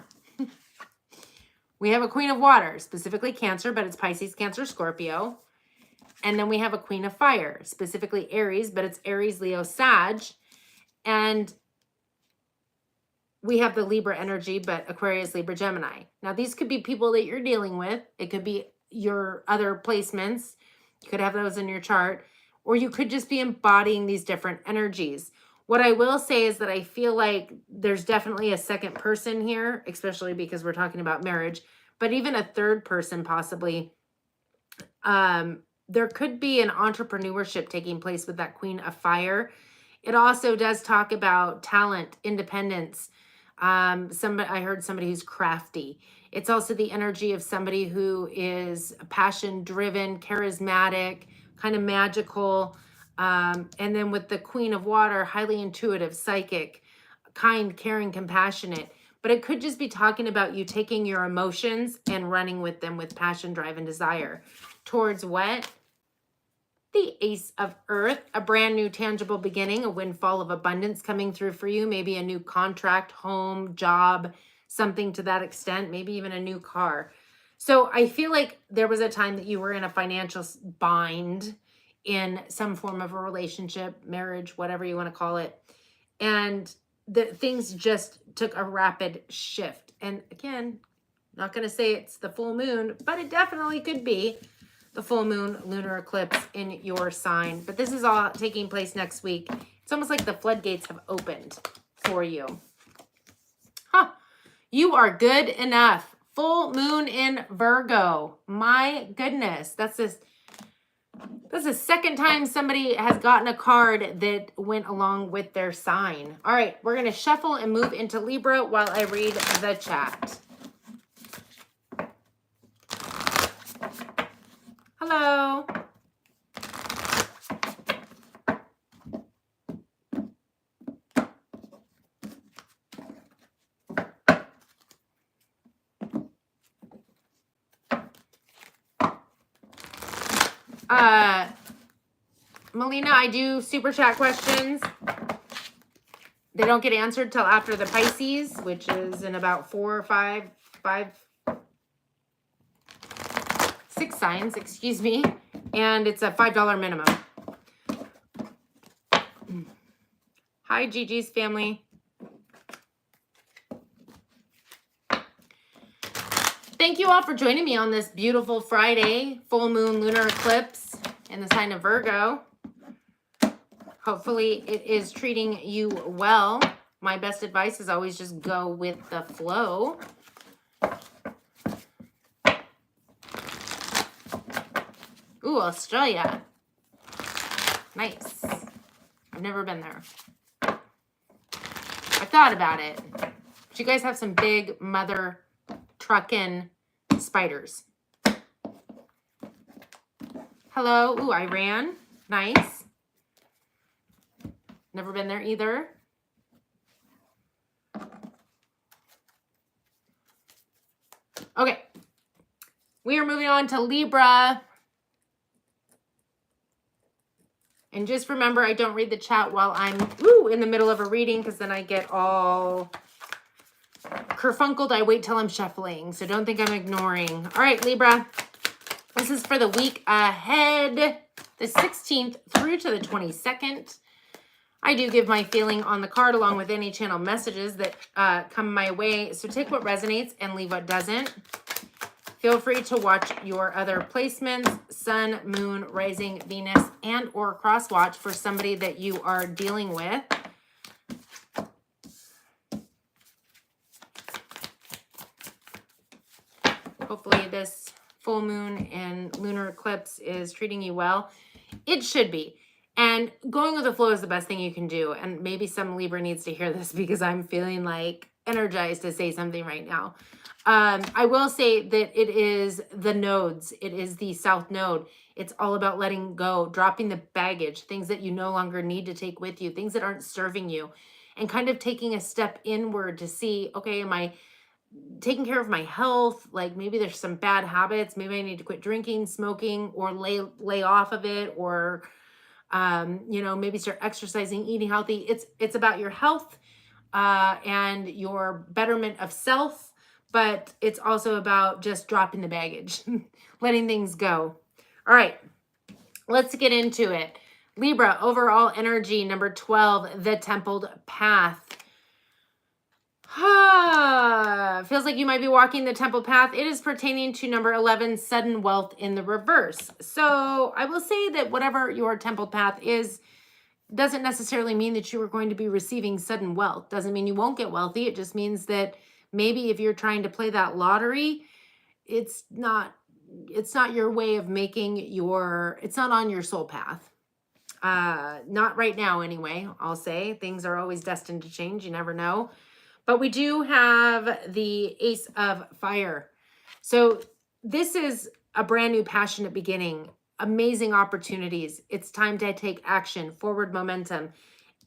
we have a Queen of Water, specifically Cancer, but it's Pisces, Cancer, Scorpio. And then we have a Queen of Fire, specifically Aries, but it's Aries, Leo, Sag. And we have the Libra energy, but Aquarius, Libra, Gemini. Now, these could be people that you're dealing with. It could be your other placements. You could have those in your chart, or you could just be embodying these different energies. What I will say is that I feel like there's definitely a second person here, especially because we're talking about marriage, but even a third person possibly. There could be an entrepreneurship taking place with that Queen of Fire. It also does talk about talent, independence. I heard somebody who's crafty. It's also the energy of somebody who is passion driven, charismatic, kind of magical. And then with the Queen of Water, highly intuitive, psychic, kind, caring, compassionate. But it could just be talking about you taking your emotions and running with them with passion, drive, and desire. Towards what? The Ace of Earth, a brand new tangible beginning, a windfall of abundance coming through for you, maybe a new contract, home, job, something to that extent, maybe even a new car. So I feel like there was a time that you were in a financial bind in some form of a relationship, marriage, whatever you want to call it. And the things just took a rapid shift. And again, not going to say it's the full moon, but it definitely could be the full moon lunar eclipse in your sign. But this is all taking place next week. It's almost like the floodgates have opened for you. Huh. You are good enough. Full moon in Virgo. My goodness. That's the second time somebody has gotten a card that went along with their sign. All right, we're going to shuffle and move into Libra while I read the chat. Hello. Melina, I do super chat questions. They don't get answered till after the Pisces, which is in about 6 signs, excuse me. And it's a $5 minimum. Hi, Gigi's family. Thank you all for joining me on this beautiful Friday, full moon lunar eclipse in the sign of Virgo. Hopefully it is treating you well. My best advice is always just go with the flow. Ooh, Australia. Nice. I've never been there. I thought about it. But you guys have some big mother truckin' spiders. Hello. Ooh, Iran. Nice. Never been there either. Okay. We are moving on to Libra. And just remember, I don't read the chat while I'm in the middle of a reading, because then I get all kerfunkled. I wait till I'm shuffling. So don't think I'm ignoring. All right, Libra. This is for the week ahead, the 16th through to the 22nd. I do give my feeling on the card along with any channel messages that come my way. So take what resonates and leave what doesn't. Feel free to watch your other placements, Sun, Moon, Rising, Venus, and or cross watch for somebody that you are dealing with. Hopefully this full moon and lunar eclipse is treating you well. It should be. And going with the flow is the best thing you can do. And maybe some Libra needs to hear this because I'm feeling like energized to say something right now. I will say that it is the nodes. It is the South Node. It's all about letting go, dropping the baggage, things that you no longer need to take with you, things that aren't serving you, and kind of taking a step inward to see, okay, am I taking care of my health? Like maybe there's some bad habits. Maybe I need to quit drinking, smoking, or lay off of it, or maybe start exercising, eating healthy. It's about your health and your betterment of self. But it's also about just dropping the baggage, letting things go. All right. Let's get into it. Libra, overall energy, number 12, the templed path. Feels like you might be walking the temple path. It is pertaining to number 11, sudden wealth in the reverse. So I will say that whatever your temple path is, doesn't necessarily mean that you are going to be receiving sudden wealth. Doesn't mean you won't get wealthy. It just means that maybe if you're trying to play that lottery, it's not your way of making it's not on your soul path. Not right now anyway, I'll say. Things are always destined to change. You never know. But we do have the Ace of Fire. So this is a brand new passionate beginning, amazing opportunities. It's time to take action, forward momentum.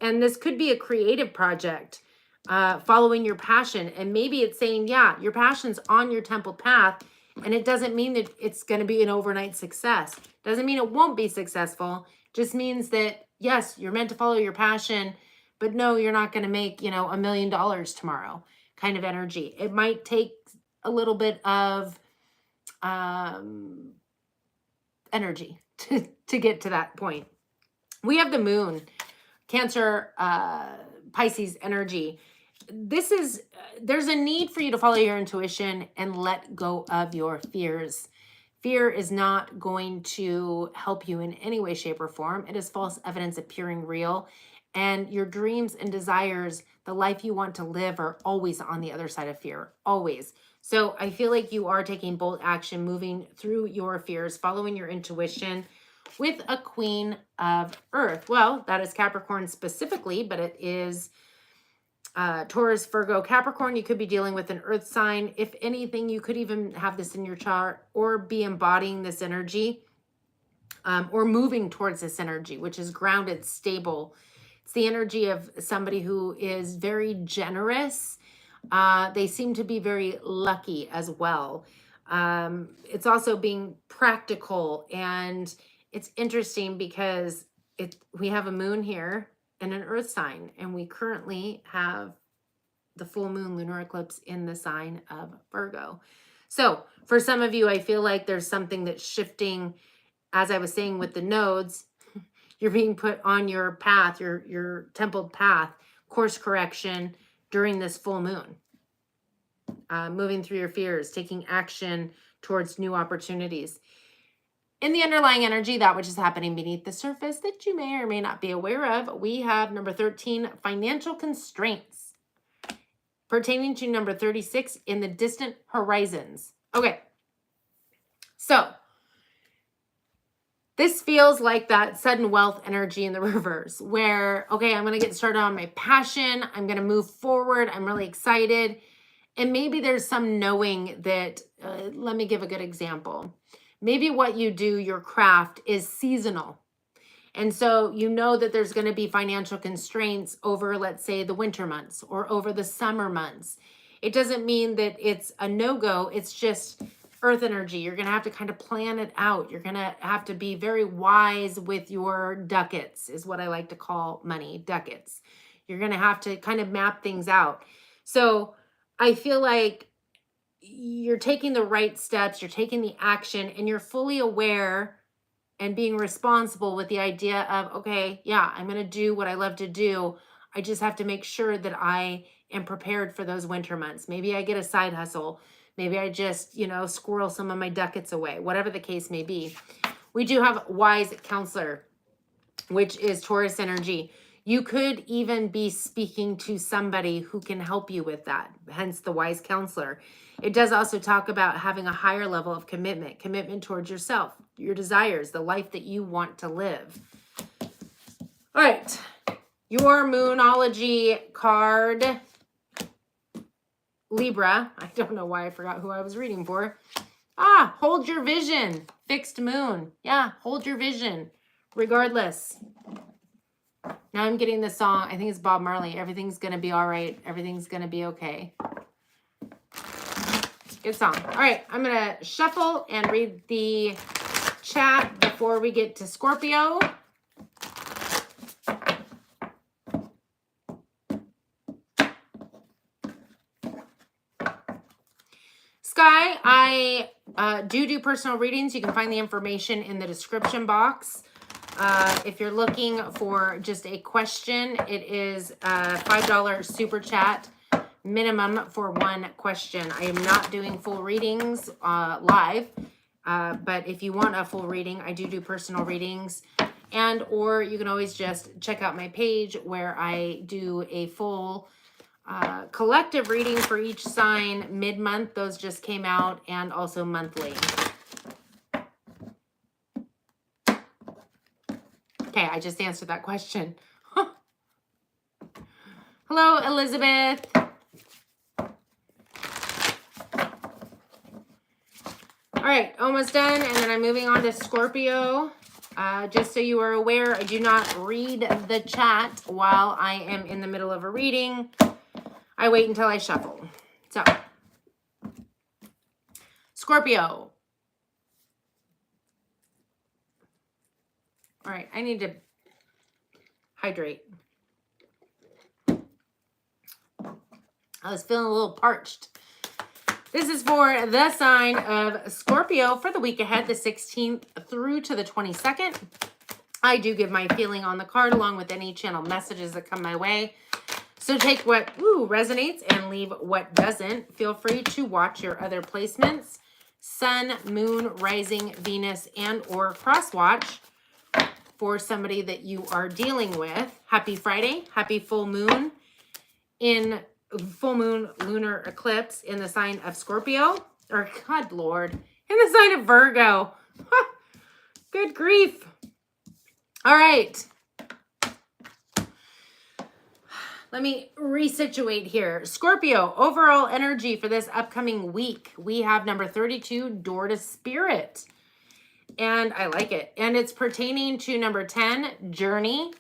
And this could be a creative project, following your passion. And maybe it's saying, yeah, your passion's on your temple path. And it doesn't mean that it's going to be an overnight success. Doesn't mean it won't be successful. Just means that, yes, you're meant to follow your passion, but no, you're not going to make, $1 million tomorrow kind of energy. It might take a little bit of energy to get to that point. We have the moon, Cancer, Pisces energy. There's a need for you to follow your intuition and let go of your fears. Fear is not going to help you in any way, shape, or form. It is false evidence appearing real. And your dreams and desires, the life you want to live, are always on the other side of fear, always. So I feel like you are taking bold action, moving through your fears, following your intuition with a Queen of Earth. Well, that is Capricorn specifically, but it is Taurus, Virgo, Capricorn. You could be dealing with an earth sign. If anything, you could even have this in your chart or be embodying this energy, or moving towards this energy, which is grounded, stable. It's the energy of somebody who is very generous. They seem to be very lucky as well. It's also being practical, and it's interesting because we have a moon here and an earth sign, and we currently have the full moon lunar eclipse in the sign of Virgo. So for some of you, I feel like there's something that's shifting. As I was saying with the nodes, you're being put on your path, your templed path, course correction during this full moon. Moving through your fears, taking action towards new opportunities. In the underlying energy, that which is happening beneath the surface that you may or may not be aware of, we have number 13, financial constraints, pertaining to number 36, in the distant horizons. Okay, so this feels like that sudden wealth energy in the reverse where, okay, I'm going to get started on my passion. I'm going to move forward. I'm really excited. And maybe there's some knowing that, let me give a good example. Maybe what you do, your craft, is seasonal. And so you know that there's going to be financial constraints over, let's say, the winter months or over the summer months. It doesn't mean that it's a no-go. It's just earth energy. You're going to have to kind of plan it out. You're going to have to be very wise with your ducats, is what I like to call money, ducats. You're going to have to kind of map things out. So I feel like you're taking the right steps, you're taking the action, and you're fully aware and being responsible with the idea of, okay, yeah, I'm going to do what I love to do. I just have to make sure that I am prepared for those winter months. Maybe I get a side hustle. Maybe I just, squirrel some of my ducats away, whatever the case may be. We do have wise counselor, which is Taurus energy. You could even be speaking to somebody who can help you with that, hence the wise counselor. It does also talk about having a higher level of commitment towards yourself, your desires, the life that you want to live. All right, your Moonology card, Libra. I don't know why I forgot who I was reading for. Hold your vision, fixed moon. Yeah, hold your vision, regardless. Now I'm getting the song. I think it's Bob Marley. Everything's going to be all right. Everything's going to be okay. Good song. All right. I'm going to shuffle and read the chat before we get to Scorpio. Sky, I do personal readings. You can find the information in the description box. If you're looking for just a question, it is a $5 super chat minimum for one question. I am not doing full readings live, but if you want a full reading, I do personal readings. And or you can always just check out my page where I do a full collective reading for each sign mid-month. Those just came out, and also monthly. Okay, I just answered that question. Hello, Elizabeth. All right, almost done, and then I'm moving on to Scorpio. Just so you are aware, I do not read the chat while I am in the middle of a reading. I wait until I shuffle. So, Scorpio. All right, I need to hydrate. I was feeling a little parched. This is for the sign of Scorpio for the week ahead, the 16th through to the 22nd. I do give my feeling on the card along with any channel messages that come my way. So take what resonates and leave what doesn't. Feel free to watch your other placements. Sun, Moon, Rising, Venus, and or cross watch for somebody that you are dealing with. Happy Friday. Happy full moon in full moon lunar eclipse in the sign of Scorpio, or God Lord, in the sign of Virgo. Good grief. All right. Let me resituate here. Scorpio, overall energy for this upcoming week. We have number 32, Door to Spirit. And I like it. And it's pertaining to number 10, Journey,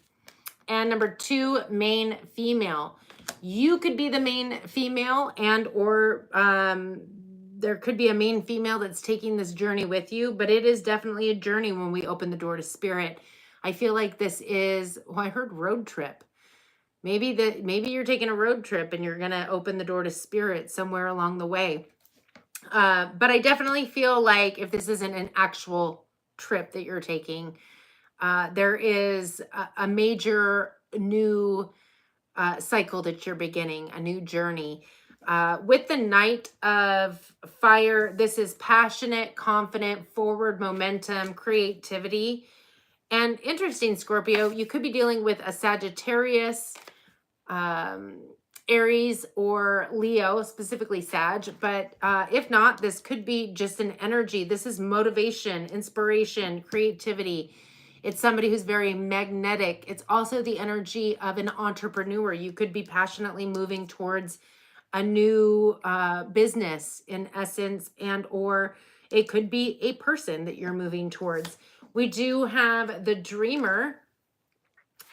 and number 2, Main Female. You could be the main female, and or there could be a main female that's taking this journey with you, but it is definitely a journey when we open the door to spirit. I feel like this is, well, I heard road trip. Maybe you're taking a road trip and you're going to open the door to spirit somewhere along the way. But I definitely feel like if this isn't an actual trip that you're taking, there is a major new cycle that you're beginning, a new journey. With the Knight of Fire, this is passionate, confident, forward momentum, creativity. And interesting, Scorpio, you could be dealing with a Sagittarius, Aries, or Leo, specifically Sag. But if not, this could be just an energy. This is motivation, inspiration, creativity. It's somebody who's very magnetic. It's also the energy of an entrepreneur. You could be passionately moving towards a new business in essence, and or it could be a person that you're moving towards. We do have the Dreamer,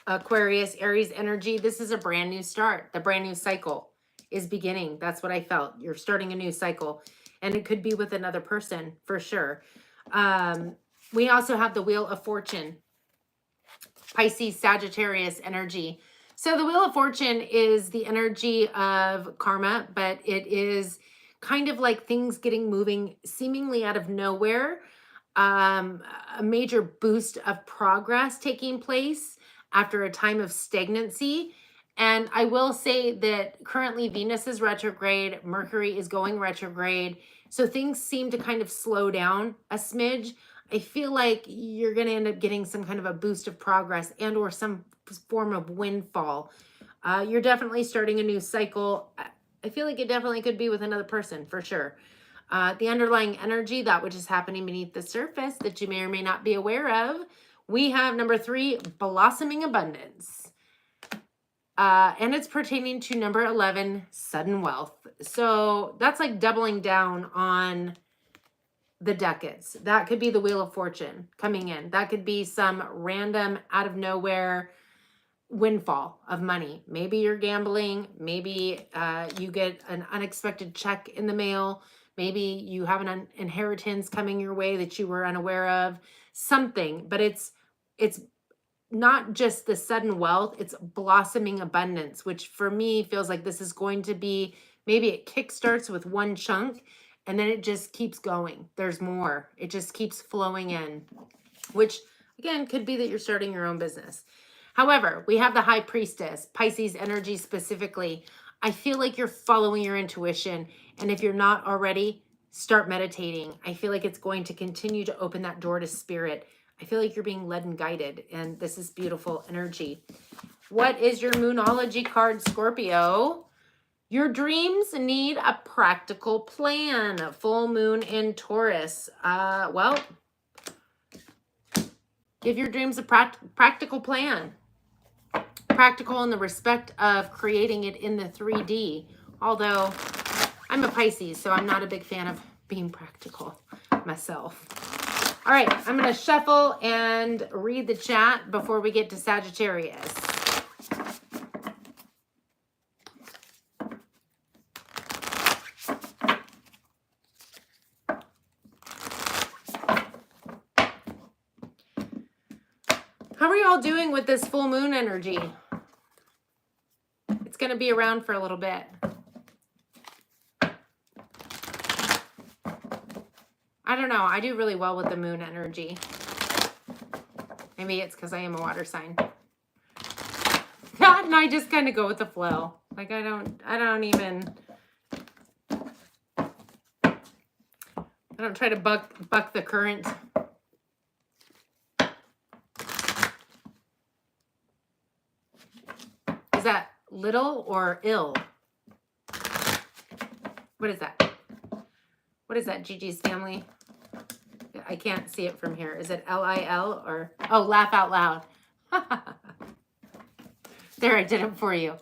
Aquarius, Aries energy. This is a brand new start. The brand new cycle is beginning. That's what I felt. You're starting a new cycle, and it could be with another person for sure. We also have the Wheel of Fortune, Pisces, Sagittarius energy. So the Wheel of Fortune is the energy of karma, but it is kind of like things getting moving seemingly out of nowhere. A major boost of progress taking place after a time of stagnancy. And I will say that currently Venus is retrograde, Mercury is going retrograde. So things seem to kind of slow down a smidge. I feel like you're going to end up getting some kind of a boost of progress and or some form of windfall. You're definitely starting a new cycle. I feel like it definitely could be with another person for sure. The underlying energy, that which is happening beneath the surface that you may or may not be aware of. We have number 3, Blossoming Abundance. And it's pertaining to number 11, Sudden Wealth. So that's like doubling down on the decades. That could be the Wheel of Fortune coming in. That could be some random out of nowhere windfall of money. Maybe you're gambling. Maybe you get an unexpected check in the mail. Maybe you have an inheritance coming your way that you were unaware of. Something, but it's not just the sudden wealth, it's blossoming abundance, which for me feels like this is going to be, maybe it kickstarts with one chunk, And then it just keeps going. There's more. It just keeps flowing in, which again, could be that you're starting your own business. However, we have the High Priestess, Pisces energy specifically. I feel like you're following your intuition. And if you're not already, start meditating. I feel like it's going to continue to open that door to spirit. I feel like you're being led and guided. And this is beautiful energy. What is your Moonology card, Scorpio? Your dreams need a practical plan. Full moon in Taurus. Well, give your dreams a practical plan. Practical in the respect of creating it in the 3D. Although I'm a Pisces, so I'm not a big fan of being practical myself. All right, I'm going to shuffle and read the chat before we get to Sagittarius. How are y'all doing with this full moon energy? It's going to be around for a little bit. I don't know. I do really well with the moon energy. Maybe it's because I am a water sign. And I just kind of go with the flow. Like I don't try to buck the current. Is that little or ill? What is that? What is that, Gigi's family? I can't see it from here. Is it L-I-L or... Oh, laugh out loud. There, I did it for you.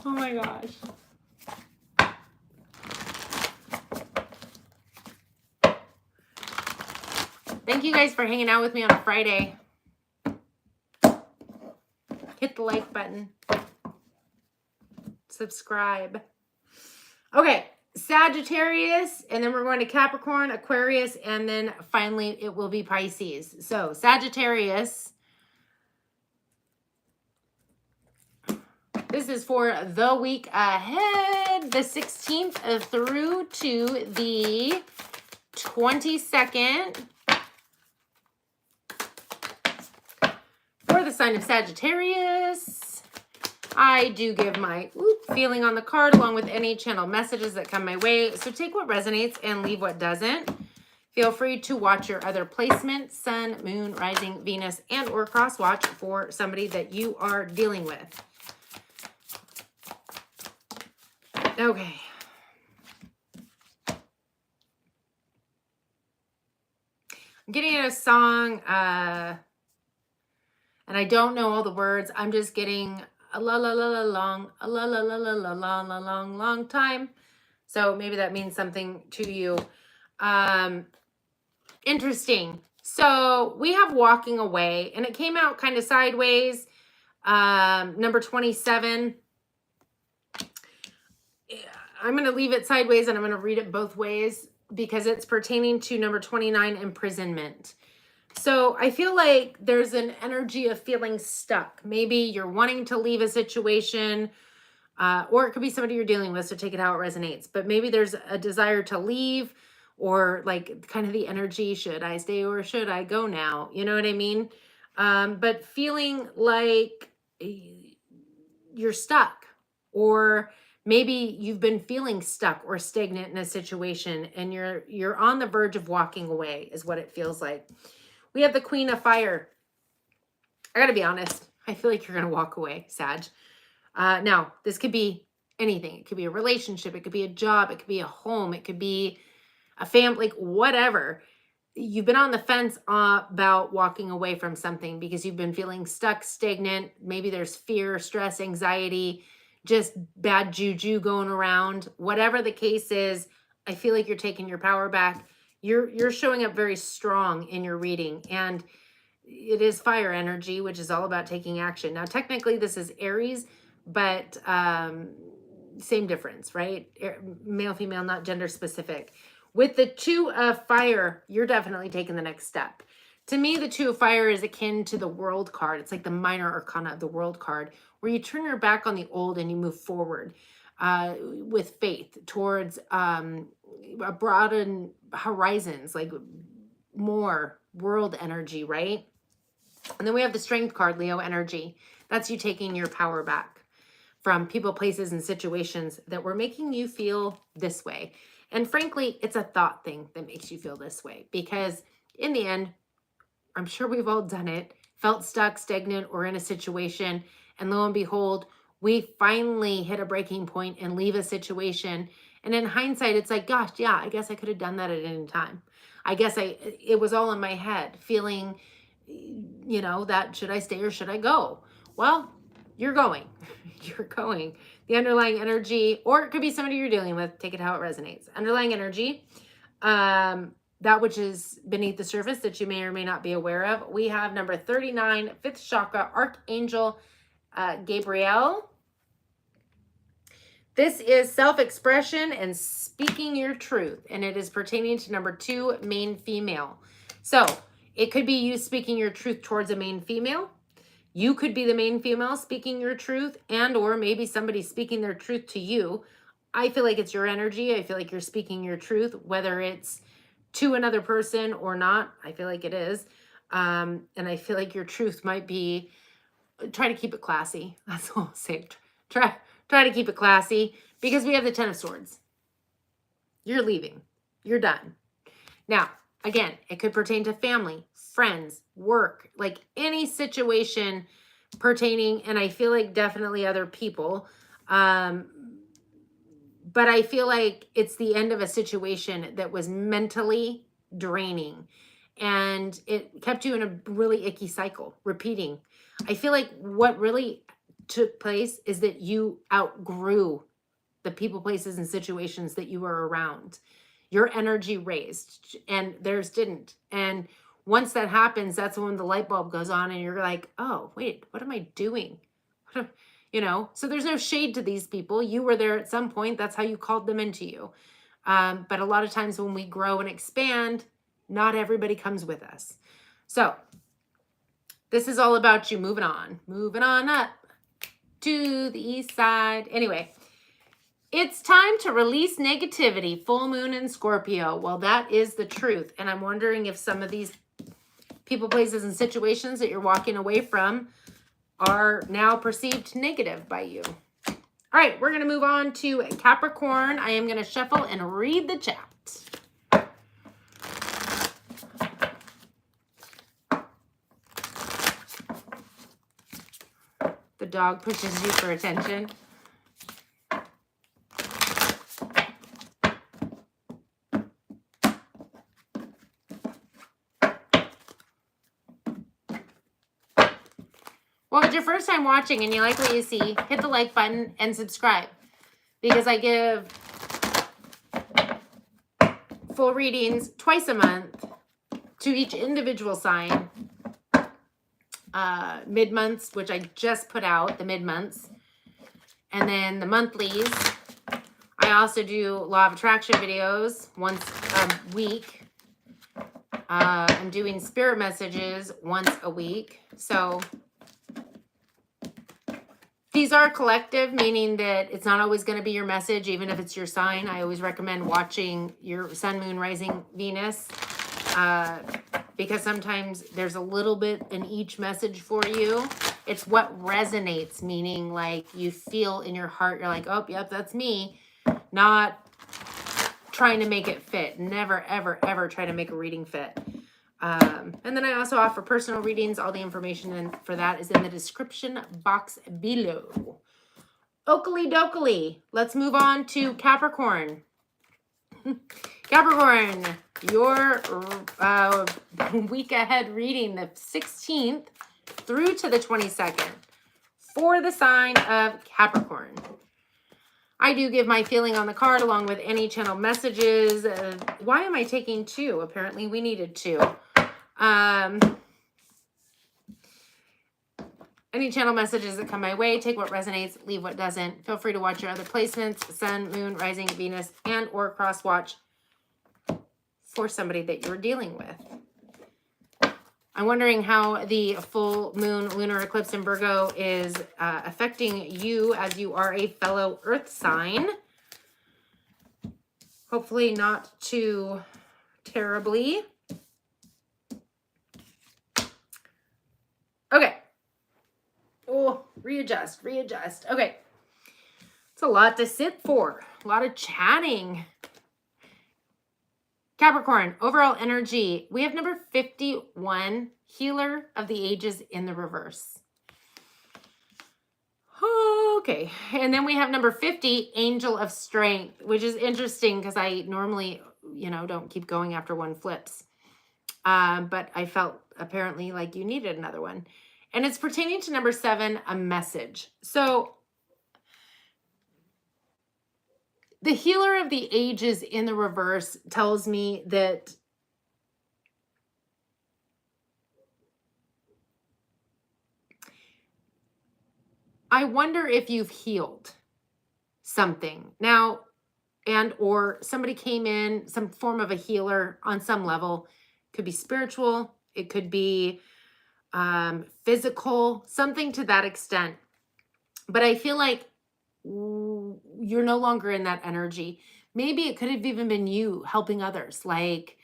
Oh my gosh. Thank you guys for hanging out with me on a Friday. Hit the like button. Subscribe. Okay, Sagittarius, and then we're going to Capricorn, Aquarius, and then finally it will be Pisces. So Sagittarius, this is for the week ahead, the 16th through to the 22nd. For the sign of Sagittarius, I do give my feeling on the card along with any channel messages that come my way. So take what resonates and leave what doesn't. Feel free to watch your other placements, sun, moon, rising, Venus, and or cross watch for somebody that you are dealing with. Okay. I'm getting a song, and I don't know all the words. I'm just getting a long time. So maybe that means something to you. Interesting. So we have Walking Away, and it came out kind of sideways. Number 27. I'm going to leave it sideways, and I'm going to read it both ways because it's pertaining to number 29, imprisonment. So I feel like there's an energy of feeling stuck. Maybe you're wanting to leave a situation, or it could be somebody you're dealing with, so take it how it resonates. But maybe there's a desire to leave, or like kind of the energy, should I stay or should I go now? You know what I mean? But feeling like you're stuck, or maybe you've been feeling stuck or stagnant in a situation and you're on the verge of walking away is what it feels like. We have the Queen of Fire. I gotta be honest. I feel like you're gonna walk away, Sag. Now, this could be anything. It could be a relationship. It could be a job. It could be a home. It could be a family, like whatever. You've been on the fence about walking away from something because you've been feeling stuck, stagnant. Maybe there's fear, stress, anxiety, just bad juju going around. Whatever the case is, I feel like you're taking your power back. You're showing up very strong in your reading, and it is fire energy, which is all about taking action. Now, technically, this is Aries, but same difference, right? Male, female, not gender specific. With the Two of Fire, you're definitely taking the next step. To me, the Two of Fire is akin to the World card. It's like the minor arcana of the World card, where you turn your back on the old and you move forward. with faith towards broaden horizons, like more world energy, right? And then we have the Strength card, Leo energy. That's you taking your power back from people, places, and situations that were making you feel this way. And frankly, it's a thought thing that makes you feel this way, because in the end, I'm sure we've all done it, felt stuck, stagnant, or in a situation, and lo and behold, we finally hit a breaking point and leave a situation. And in hindsight, it's like, gosh, yeah, I guess I could have done that at any time. I guess it was all in my head, feeling, you know, that should I stay or should I go? Well, you're going. You're going. The underlying energy, or it could be somebody you're dealing with, take it how it resonates. Underlying energy, that which is beneath the surface that you may or may not be aware of. We have number 39, 5th chakra, Archangel Gabriel. This is self-expression and speaking your truth, and it is pertaining to number 2, main female. So it could be you speaking your truth towards a main female. You could be the main female speaking your truth, and or maybe somebody speaking their truth to you. I feel like it's your energy. I feel like you're speaking your truth, whether it's to another person or not. I feel like it is. And I feel like your truth might be, try to keep it classy. That's all I'll say. Try to keep it classy, because we have the 10 of Swords. You're leaving. You're done. Now, again, it could pertain to family, friends, work, like any situation pertaining, and I feel like definitely other people. But I feel like it's the end of a situation that was mentally draining, and it kept you in a really icky cycle, repeating. I feel like what really took place is that you outgrew the people, places, and situations that you were around. Your energy raised and theirs didn't. And once that happens, that's when the light bulb goes on and you're like, oh, wait, what am I doing? You know, so there's no shade to these people. You were there at some point. That's how you called them into you. But a lot of times when we grow and expand, not everybody comes with us. So this is all about you moving on up to the east side. Anyway, it's time to release negativity. Full moon in Scorpio. Well, that is the truth. And I'm wondering if some of these people, places, and situations that you're walking away from are now perceived negative by you. All right, we're going to move on to Capricorn. I am going to shuffle and read the chat. The dog pushes you for attention. Well, if it's your first time watching and you like what you see, hit the like button and subscribe, because I give full readings twice a month to each individual sign. Mid-months, which I just put out, the mid-months, and then the monthlies. I also do law of attraction videos once a week. I'm doing spirit messages once a week. So these are collective, meaning that it's not always going to be your message, even if it's your sign. I always recommend watching your sun, moon, rising, Venus, because sometimes there's a little bit in each message for you. It's what resonates, meaning like you feel in your heart, you're like, oh, yep, that's me. Not trying to make it fit. Never, ever, ever try to make a reading fit. And then I also offer personal readings. All the information for that is in the description box below. Oakley dokley. Let's move on to Capricorn. Capricorn, your week ahead reading, the 16th through to the 22nd for the sign of Capricorn. I do give my feeling on the card along with any channel messages. Why am I taking two? Apparently we needed two. Any channel messages that come my way, take what resonates, leave what doesn't. Feel free to watch your other placements, sun, moon, rising, Venus, and or cross watch for somebody that you're dealing with. I'm wondering how the full moon lunar eclipse in Virgo is affecting you as you are a fellow earth sign. Hopefully not too terribly. Okay. Oh, readjust. Okay. It's a lot to sit for. A lot of chatting. Capricorn, overall energy. We have number 51, healer of the ages in the reverse. Okay. And then we have number 50, angel of strength, which is interesting because I normally, don't keep going after one flips. But I felt apparently like you needed another one. And it's pertaining to number 7, a message. So the healer of the ages in the reverse tells me that I wonder if you've healed something now, and or somebody came in, some form of a healer on some level. Could be spiritual, it could be physical, something to that extent. But I feel like you're no longer in that energy. Maybe it could have even been you helping others. Like,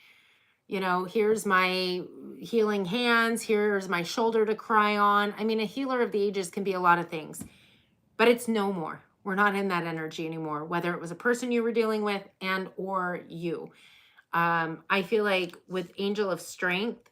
here's my healing hands. Here's my shoulder to cry on. I mean, a healer of the ages can be a lot of things, but it's no more. We're not in that energy anymore, whether it was a person you were dealing with and or you. I feel like with Angel of Strength,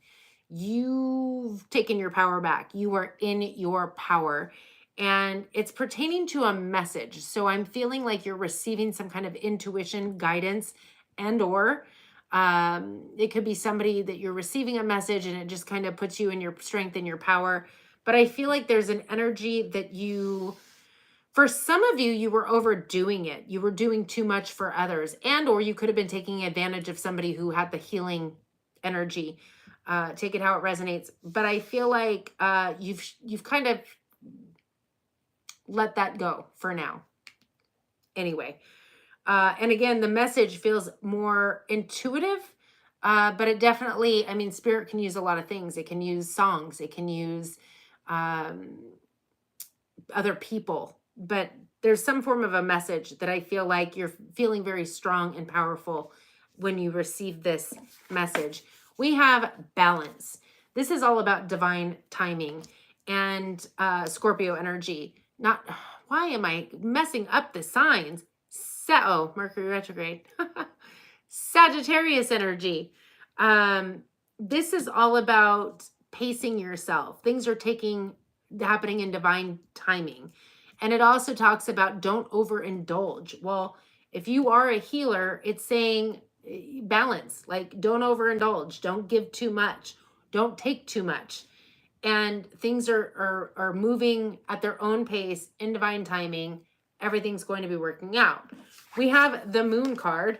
you've taken your power back. You are in your power. And it's pertaining to a message. So I'm feeling like you're receiving some kind of intuition, guidance, and or it could be somebody that you're receiving a message and it just kind of puts you in your strength and your power. But I feel like there's an energy that for some of you, you were overdoing it. You were doing too much for others, and or you could have been taking advantage of somebody who had the healing energy. Take it how it resonates. But I feel like you've kind of let that go for now. Anyway, and again, the message feels more intuitive, but it definitely, spirit can use a lot of things. It can use songs. It can use other people. But there's some form of a message that I feel like you're feeling very strong and powerful when you receive this message. We have balance. This is all about divine timing and Scorpio energy. Why am I messing up the signs? Mercury retrograde. Sagittarius energy. This is all about pacing yourself. Things are happening in divine timing. And it also talks about don't overindulge. Well, if you are a healer, it's saying balance, like don't overindulge, don't give too much, don't take too much. And things are moving at their own pace in divine timing. Everything's going to be working out. We have the moon card.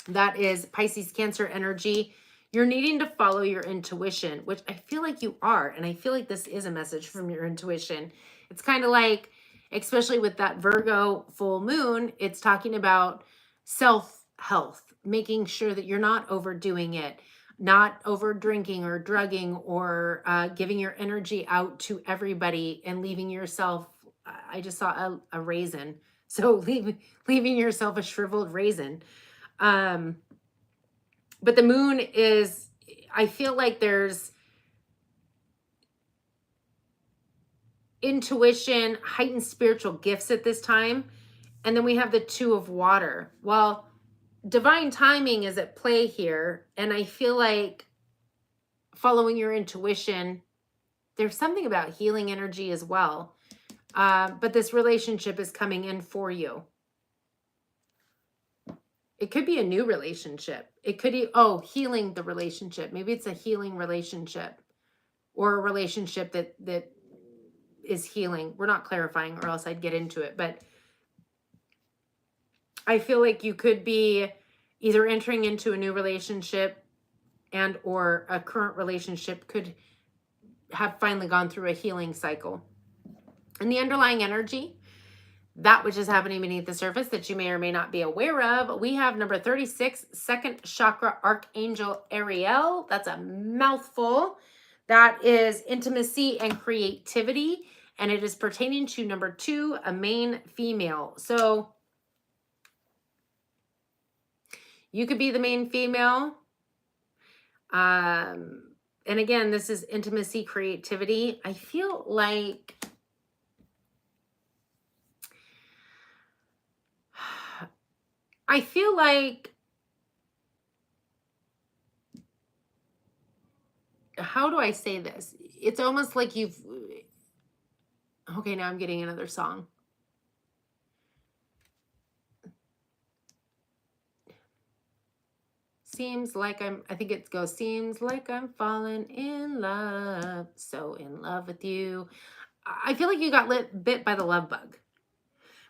That is Pisces, Cancer energy. You're needing to follow your intuition, which I feel like you are. And I feel like this is a message from your intuition. It's kind of like, especially with that Virgo full moon, it's talking about self-health, making sure that you're not overdoing it, not over drinking or drugging or giving your energy out to everybody and leaving yourself. I just saw a raisin. So leaving yourself a shriveled raisin. But the moon is, I feel like there's intuition, heightened spiritual gifts at this time. And then we have the 2 of water. Well, divine timing is at play here. And I feel like following your intuition, there's something about healing energy as well. But this relationship is coming in for you. It could be a new relationship. It could be, healing the relationship. Maybe it's a healing relationship or a relationship that is healing. We're not clarifying or else I'd get into it. But I feel like you could be either entering into a new relationship and or a current relationship could have finally gone through a healing cycle. And the underlying energy, that which is happening beneath the surface that you may or may not be aware of. We have number 36, second chakra, Archangel Ariel. That's a mouthful. That is intimacy and creativity, and it is pertaining to number 2, a main female. So you could be the main female. And again, this is intimacy, creativity. I feel like how do I say this? It's almost like you've, okay, now I'm getting another song. Seems like I think it goes, seems like I'm falling in love, so in love with you. I feel like you got bit by the love bug.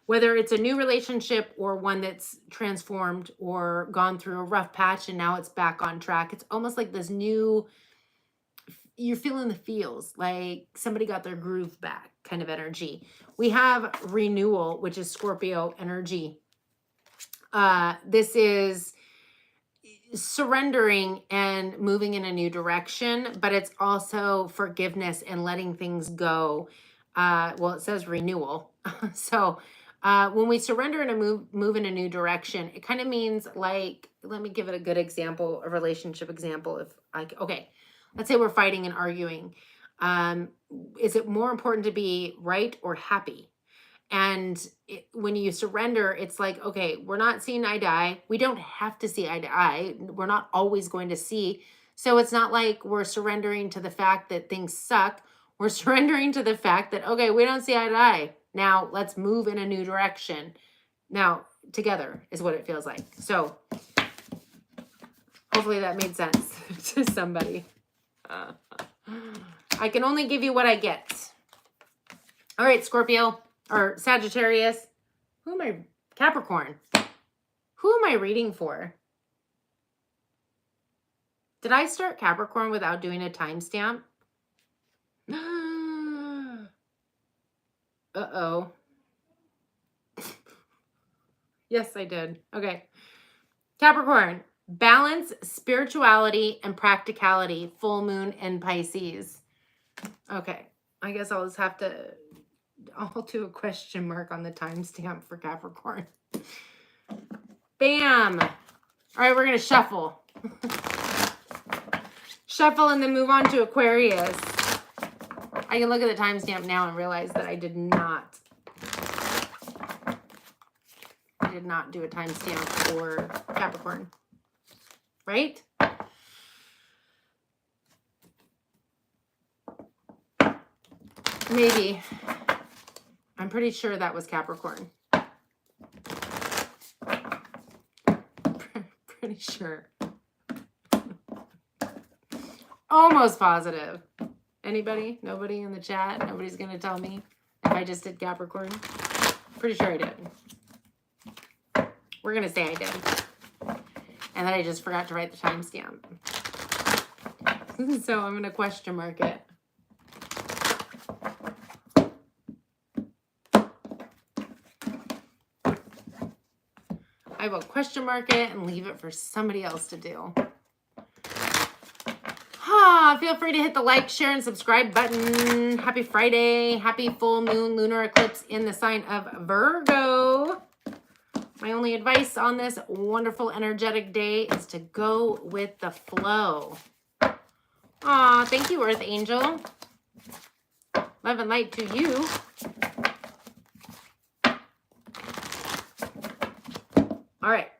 Whether it's a new relationship or one that's transformed or gone through a rough patch and now it's back on track. It's almost like this new, you're feeling the feels, like somebody got their groove back kind of energy. We have renewal, which is Scorpio energy. This is surrendering and moving in a new direction, but it's also forgiveness and letting things go. Well, it says renewal. So when we surrender and move in a new direction, it kind of means like, let me give it a good example, a relationship example. If okay, let's say we're fighting and arguing. Is it more important to be right or happy? And when you surrender, it's like, okay, we're not seeing eye to eye. We don't have to see eye to eye. We're not always going to see. So it's not like we're surrendering to the fact that things suck. We're surrendering to the fact that, okay, we don't see eye to eye. Now let's move in a new direction. Now together is what it feels like. So hopefully that made sense to somebody. I can only give you what I get. All right, Scorpio or Sagittarius. Who am I? Capricorn. Who am I reading for? Did I start Capricorn without doing a timestamp? Uh-oh. Yes, I did. Okay. Capricorn, balance, spirituality, and practicality. Full moon in Pisces. Okay. I guess I'll just have to, I'll do a question mark on the timestamp for Capricorn. Bam. All right, we're going to shuffle. Shuffle and then move on to Aquarius. I can look at the timestamp now and realize that I did not do a timestamp for Capricorn. Right? Maybe. I'm pretty sure that was Capricorn. Pretty sure. Almost positive. Anybody? Nobody in the chat? Nobody's going to tell me if I just did Capricorn? Pretty sure I did. We're going to say I did. And then I just forgot to write the timestamp. So I'm going to question mark it. I will question mark it and leave it for somebody else to do. Feel free to hit the like, share, and subscribe button. Happy Friday. Happy full moon lunar eclipse in the sign of Virgo. My only advice on this wonderful energetic day is to go with the flow. Aw, thank you, Earth Angel. Love and light to you. All right.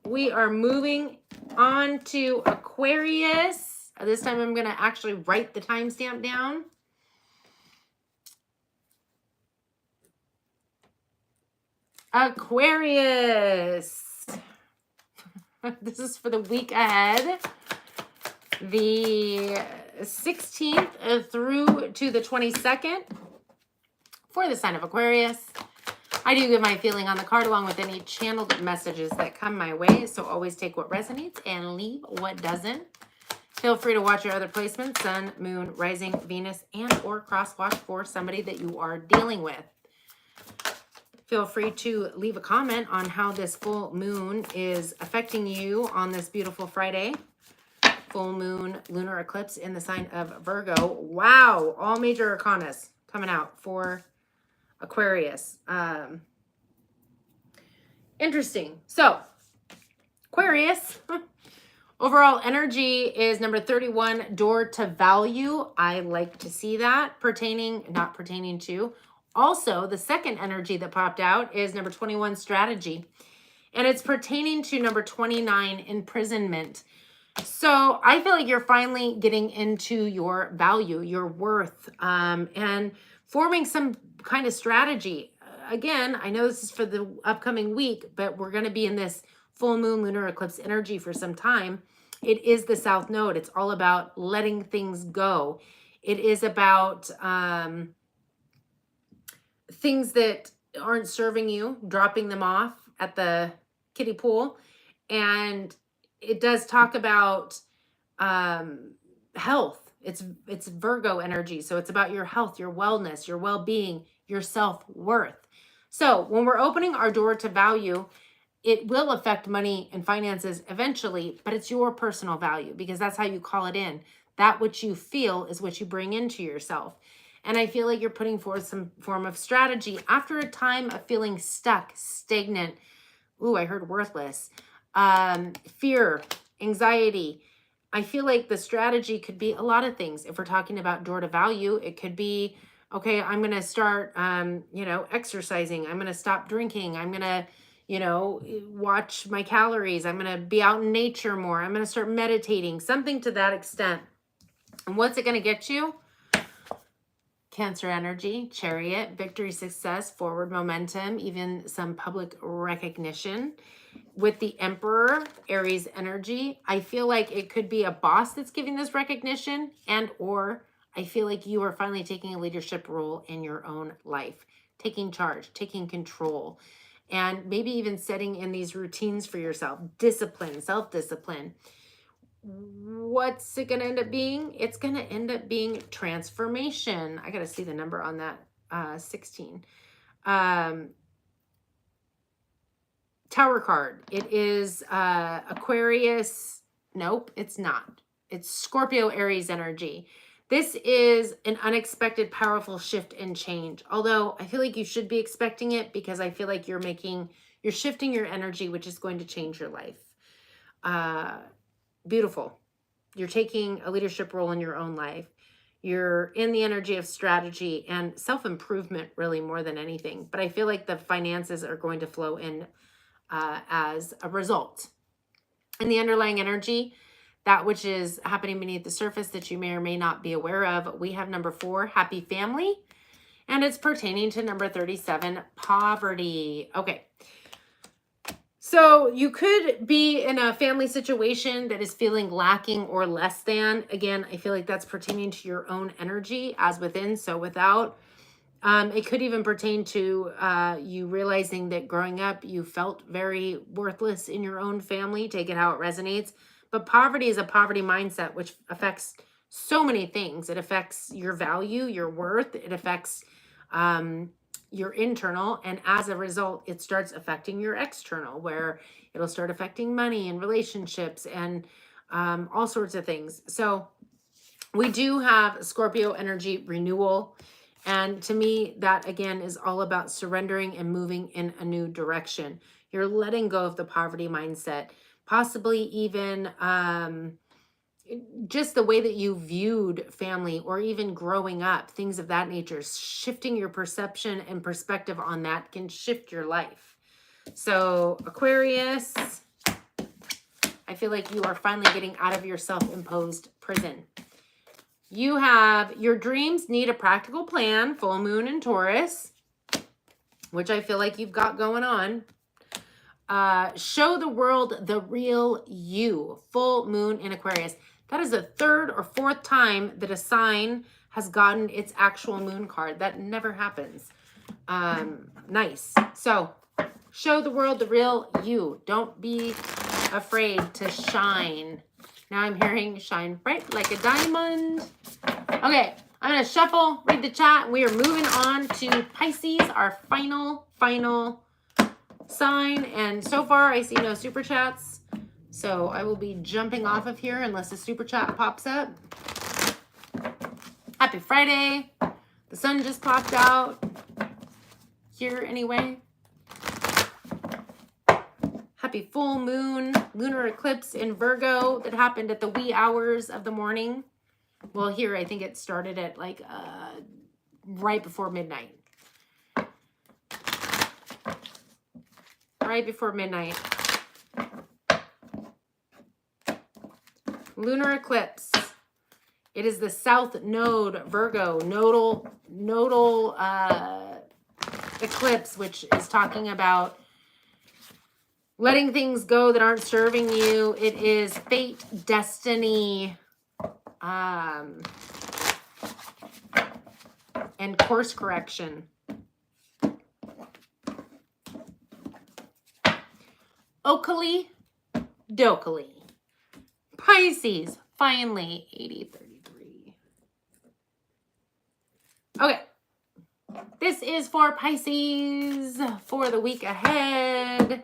We are moving on to Aquarius. This time I'm going to actually write the timestamp down. Aquarius. This is for the week ahead. The 16th through to the 22nd for the sign of Aquarius. I do give my feeling on the card along with any channeled messages that come my way. So always take what resonates and leave what doesn't. Feel free to watch your other placements, Sun, Moon, Rising, Venus, and or cross watch for somebody that you are dealing with. Feel free to leave a comment on how this full moon is affecting you on this beautiful Friday. Full moon lunar eclipse in the sign of Virgo. Wow, all major arcanas coming out for Aquarius. Interesting. So, Aquarius, overall energy is number 31, door to value. I like to see that not pertaining to. Also, the second energy that popped out is number 21, strategy. And it's pertaining to number 29, imprisonment. So I feel like you're finally getting into your value, your worth, and forming some kind of strategy. Again, I know this is for the upcoming week, but we're going to be in this full moon lunar eclipse energy for some time. It is the South Node. It's all about letting things go. It is about things that aren't serving you, dropping them off at the kiddie pool. And it does talk about health. It's Virgo energy. So it's about your health, your wellness, your well-being, your self-worth. So when we're opening our door to value, it will affect money and finances eventually, but it's your personal value because that's how you call it in. That which you feel is what you bring into yourself. And I feel like you're putting forth some form of strategy after a time of feeling stuck, stagnant. Ooh, I heard worthless. Fear, anxiety. I feel like the strategy could be a lot of things. If we're talking about door to value, it could be, okay, I'm going to start, exercising. I'm going to stop drinking. I'm going to, watch my calories. I'm going to be out in nature more. I'm going to start meditating, something to that extent. And what's it going to get you? Cancer energy, chariot, victory, success, forward momentum, even some public recognition. With the Emperor, Aries energy, I feel like it could be a boss that's giving this recognition, and or I feel like you are finally taking a leadership role in your own life, taking charge, taking control, and maybe even setting in these routines for yourself, discipline, self-discipline. What's it going to end up being? It's going to end up being transformation. I got to see the number on that, 16. Tower card. It is Aquarius. Nope, it's not. It's Scorpio Aries energy. This is an unexpected, powerful shift and change. Although I feel like you should be expecting it because I feel like you're shifting your energy, which is going to change your life. Beautiful. You're taking a leadership role in your own life. You're in the energy of strategy and self-improvement really more than anything. But I feel like the finances are going to flow in as a result. And the underlying energy, that which is happening beneath the surface that you may or may not be aware of, we have number 4, happy family. And it's pertaining to number 37, poverty. Okay. So you could be in a family situation that is feeling lacking or less than. Again, I feel like that's pertaining to your own energy, as within, so without. It could even pertain to you realizing that growing up, you felt very worthless in your own family. Take it how it resonates. But poverty is a poverty mindset, which affects so many things. It affects your value, your worth. It affects your internal, and as a result, it starts affecting your external, where it'll start affecting money and relationships and all sorts of things. So we do have Scorpio energy renewal. And to me, that again is all about surrendering and moving in a new direction. You're letting go of the poverty mindset, possibly even just the way that you viewed family or even growing up, things of that nature. Shifting your perception and perspective on that can shift your life. So Aquarius, I feel like you are finally getting out of your self-imposed prison. You have your dreams need a practical plan, full moon in Taurus, which I feel like you've got going on. Show the world the real you, full moon in Aquarius. That is the 3rd or 4th time that a sign has gotten its actual moon card. That never happens. Nice. So show the world the real you. Don't be afraid to shine. Now I'm hearing shine bright like a diamond. Okay, I'm going to shuffle, read the chat. We are moving on to Pisces, our final sign. And so far, I see no super chats. So I will be jumping off of here unless a super chat pops up. Happy Friday. The sun just popped out here anyway. Happy full moon, lunar eclipse in Virgo that happened at the wee hours of the morning. Well, here, I think it started at like right before midnight. Right before midnight. Lunar eclipse. It is the South Node Virgo nodal eclipse, which is talking about letting things go that aren't serving you. It is fate, destiny, and course correction. Oakley, Dokley. Pisces, finally, 80-33. Okay. This is for Pisces for the week ahead.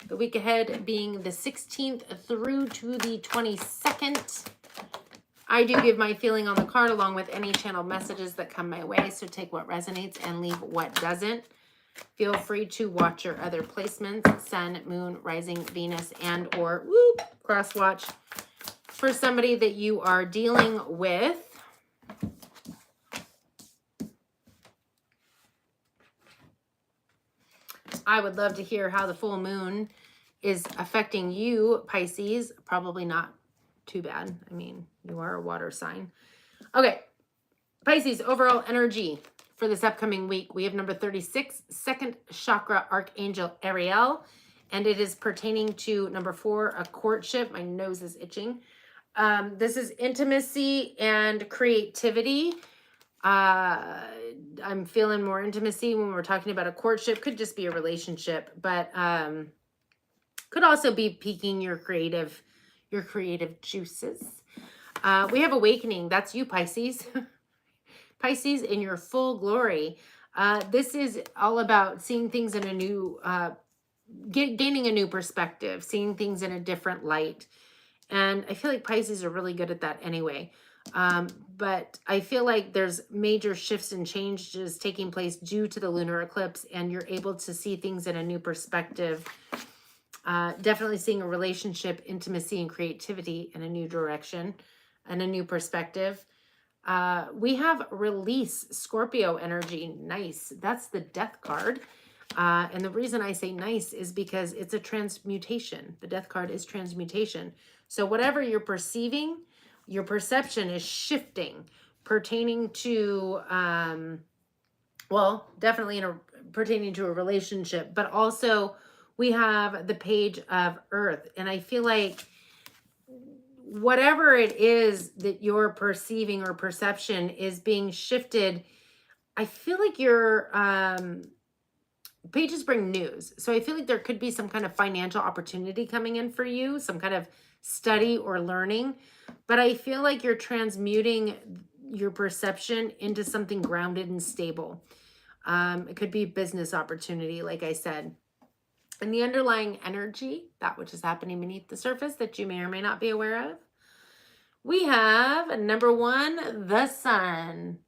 The week ahead being the 16th through to the 22nd. I do give my feeling on the card along with any channel messages that come my way. So take what resonates and leave what doesn't. Feel free to watch your other placements, Sun, Moon, Rising, Venus, and or cross watch for somebody that you are dealing with. I would love to hear how the full moon is affecting you, Pisces. Probably not too bad. I mean, you are a water sign. Okay, Pisces, overall energy for this upcoming week. We have number 36, second chakra, Archangel Ariel, and it is pertaining to number 4, a courtship. My nose is itching. This is intimacy and creativity. I'm feeling more intimacy when we're talking about a courtship. Could just be a relationship, but could also be piquing your creative juices. We have awakening. That's you, Pisces. Pisces in your full glory. This is all about seeing things in a new, gaining a new perspective, seeing things in a different light. And I feel like Pisces are really good at that anyway. But I feel like there's major shifts and changes taking place due to the lunar eclipse, and you're able to see things in a new perspective. Definitely seeing a relationship, intimacy, and creativity in a new direction and a new perspective. We have release, Scorpio energy. Nice. That's the death card. And the reason I say nice is because it's a transmutation. The death card is transmutation. So whatever you're perceiving, your perception is shifting, pertaining to, well, definitely pertaining to a relationship, but also we have the page of Earth. And I feel like whatever it is that you're perceiving or perception is being shifted. I feel like your pages bring news. So I feel like there could be some kind of financial opportunity coming in for you, some kind of study or learning. But I feel like you're transmuting your perception into something grounded and stable. It could be business opportunity, like I said. And the underlying energy, that which is happening beneath the surface that you may or may not be aware of. We have number 1, the sun.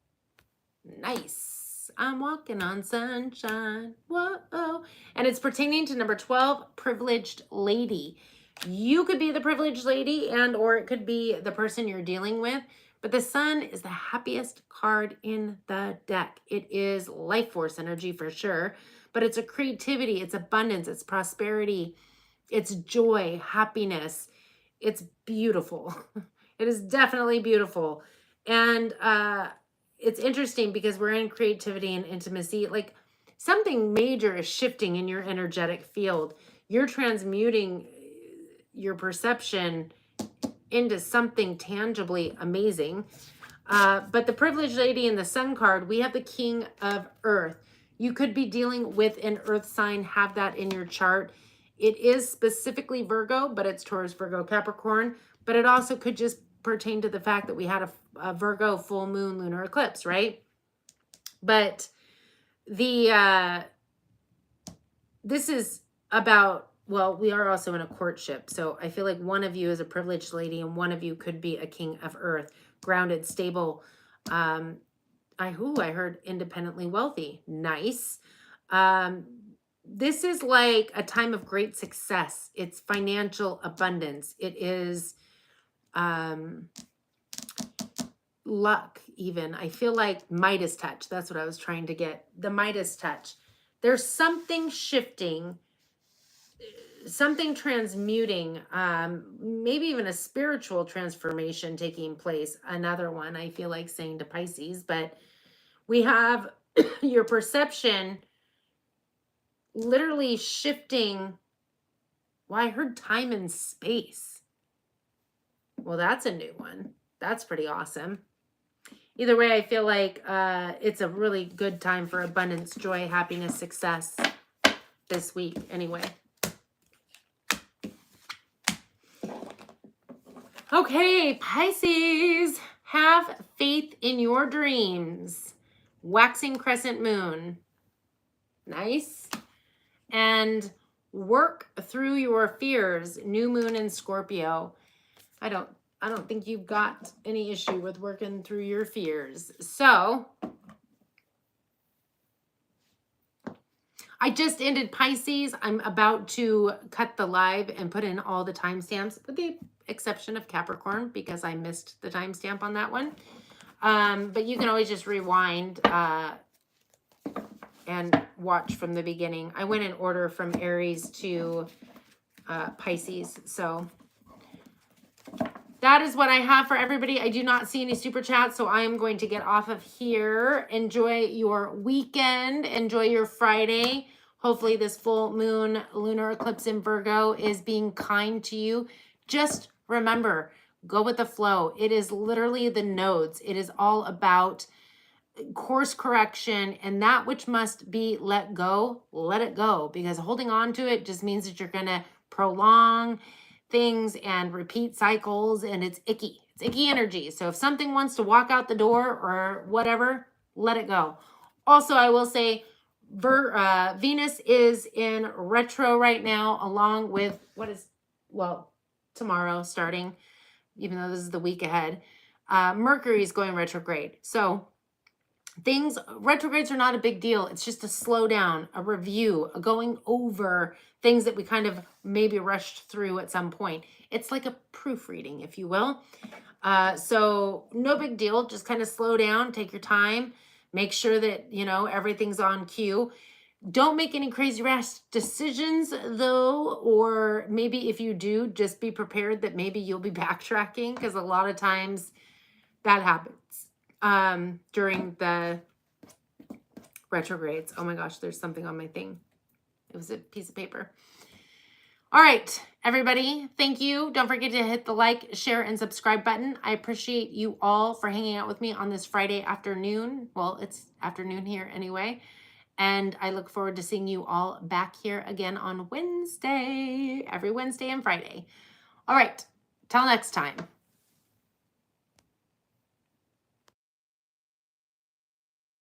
Nice. I'm walking on sunshine. Whoa. And it's pertaining to number 12, privileged lady. You could be the privileged lady and or it could be the person you're dealing with. But the sun is the happiest card in the deck. It is life force energy for sure. But it's a creativity, it's abundance, it's prosperity, it's joy, happiness. It's beautiful. It is definitely beautiful. And it's interesting because we're in creativity and intimacy. Like something major is shifting in your energetic field. You're transmuting your perception into something tangibly amazing. But the privileged lady in the sun card, we have the king of earth. You could be dealing with an earth sign, have that in your chart. It is specifically Virgo, but it's Taurus, Virgo, Capricorn. But it also could just pertain to the fact that we had a Virgo full moon lunar eclipse, right? But the this is about, well, we are also in a courtship. So I feel like one of you is a privileged lady and one of you could be a king of earth, grounded, stable. I heard independently wealthy. Nice. This is like a time of great success. It's financial abundance. It is luck even. I feel like Midas touch. That's what I was trying to get. The Midas touch. There's something shifting, something transmuting, maybe even a spiritual transformation taking place. Another one I feel like saying to Pisces, but we have your perception literally shifting. Well, I heard time and space. Well, that's a new one. That's pretty awesome. Either way, I feel like it's a really good time for abundance, joy, happiness, success this week anyway. Okay, Pisces, have faith in your dreams. Waxing crescent moon. Nice. And work through your fears. New moon in Scorpio. I don't think you've got any issue with working through your fears. So I just ended Pisces. I'm about to cut the live and put in all the timestamps, with the exception of Capricorn, because I missed the timestamp on that one. But you can always just rewind and watch from the beginning. I went in order from Aries to Pisces. So that is what I have for everybody. I do not see any super chats, so I am going to get off of here. Enjoy your weekend. Enjoy your Friday. Hopefully this full moon lunar eclipse in Virgo is being kind to you. Just remember, go with the flow. It is literally the nodes. It is all about course correction, and that which must be let go, let it go, because holding on to it just means that you're going to prolong things and repeat cycles, and it's icky. It's icky energy. So if something wants to walk out the door or whatever, let it go. Also, I will say Venus is in retro right now, along with tomorrow starting, even though this is the week ahead. Mercury is going retrograde. So retrogrades are not a big deal. It's just a slowdown, a review, a going over things that we kind of maybe rushed through at some point. It's like a proofreading, if you will. So no big deal. Just kind of slow down, take your time, make sure that, everything's on cue. Don't make any crazy rash decisions though, or maybe if you do, just be prepared that maybe you'll be backtracking, because a lot of times that happens during the retrogrades. Oh my gosh, there's something on my thing. It was a piece of paper. All right, everybody, thank you. Don't forget to hit the like, share, and subscribe button. I appreciate you all for hanging out with me on this Friday afternoon. Well, it's afternoon here anyway. And I look forward to seeing you all back here again on Wednesday, every Wednesday and Friday. All right, till next time.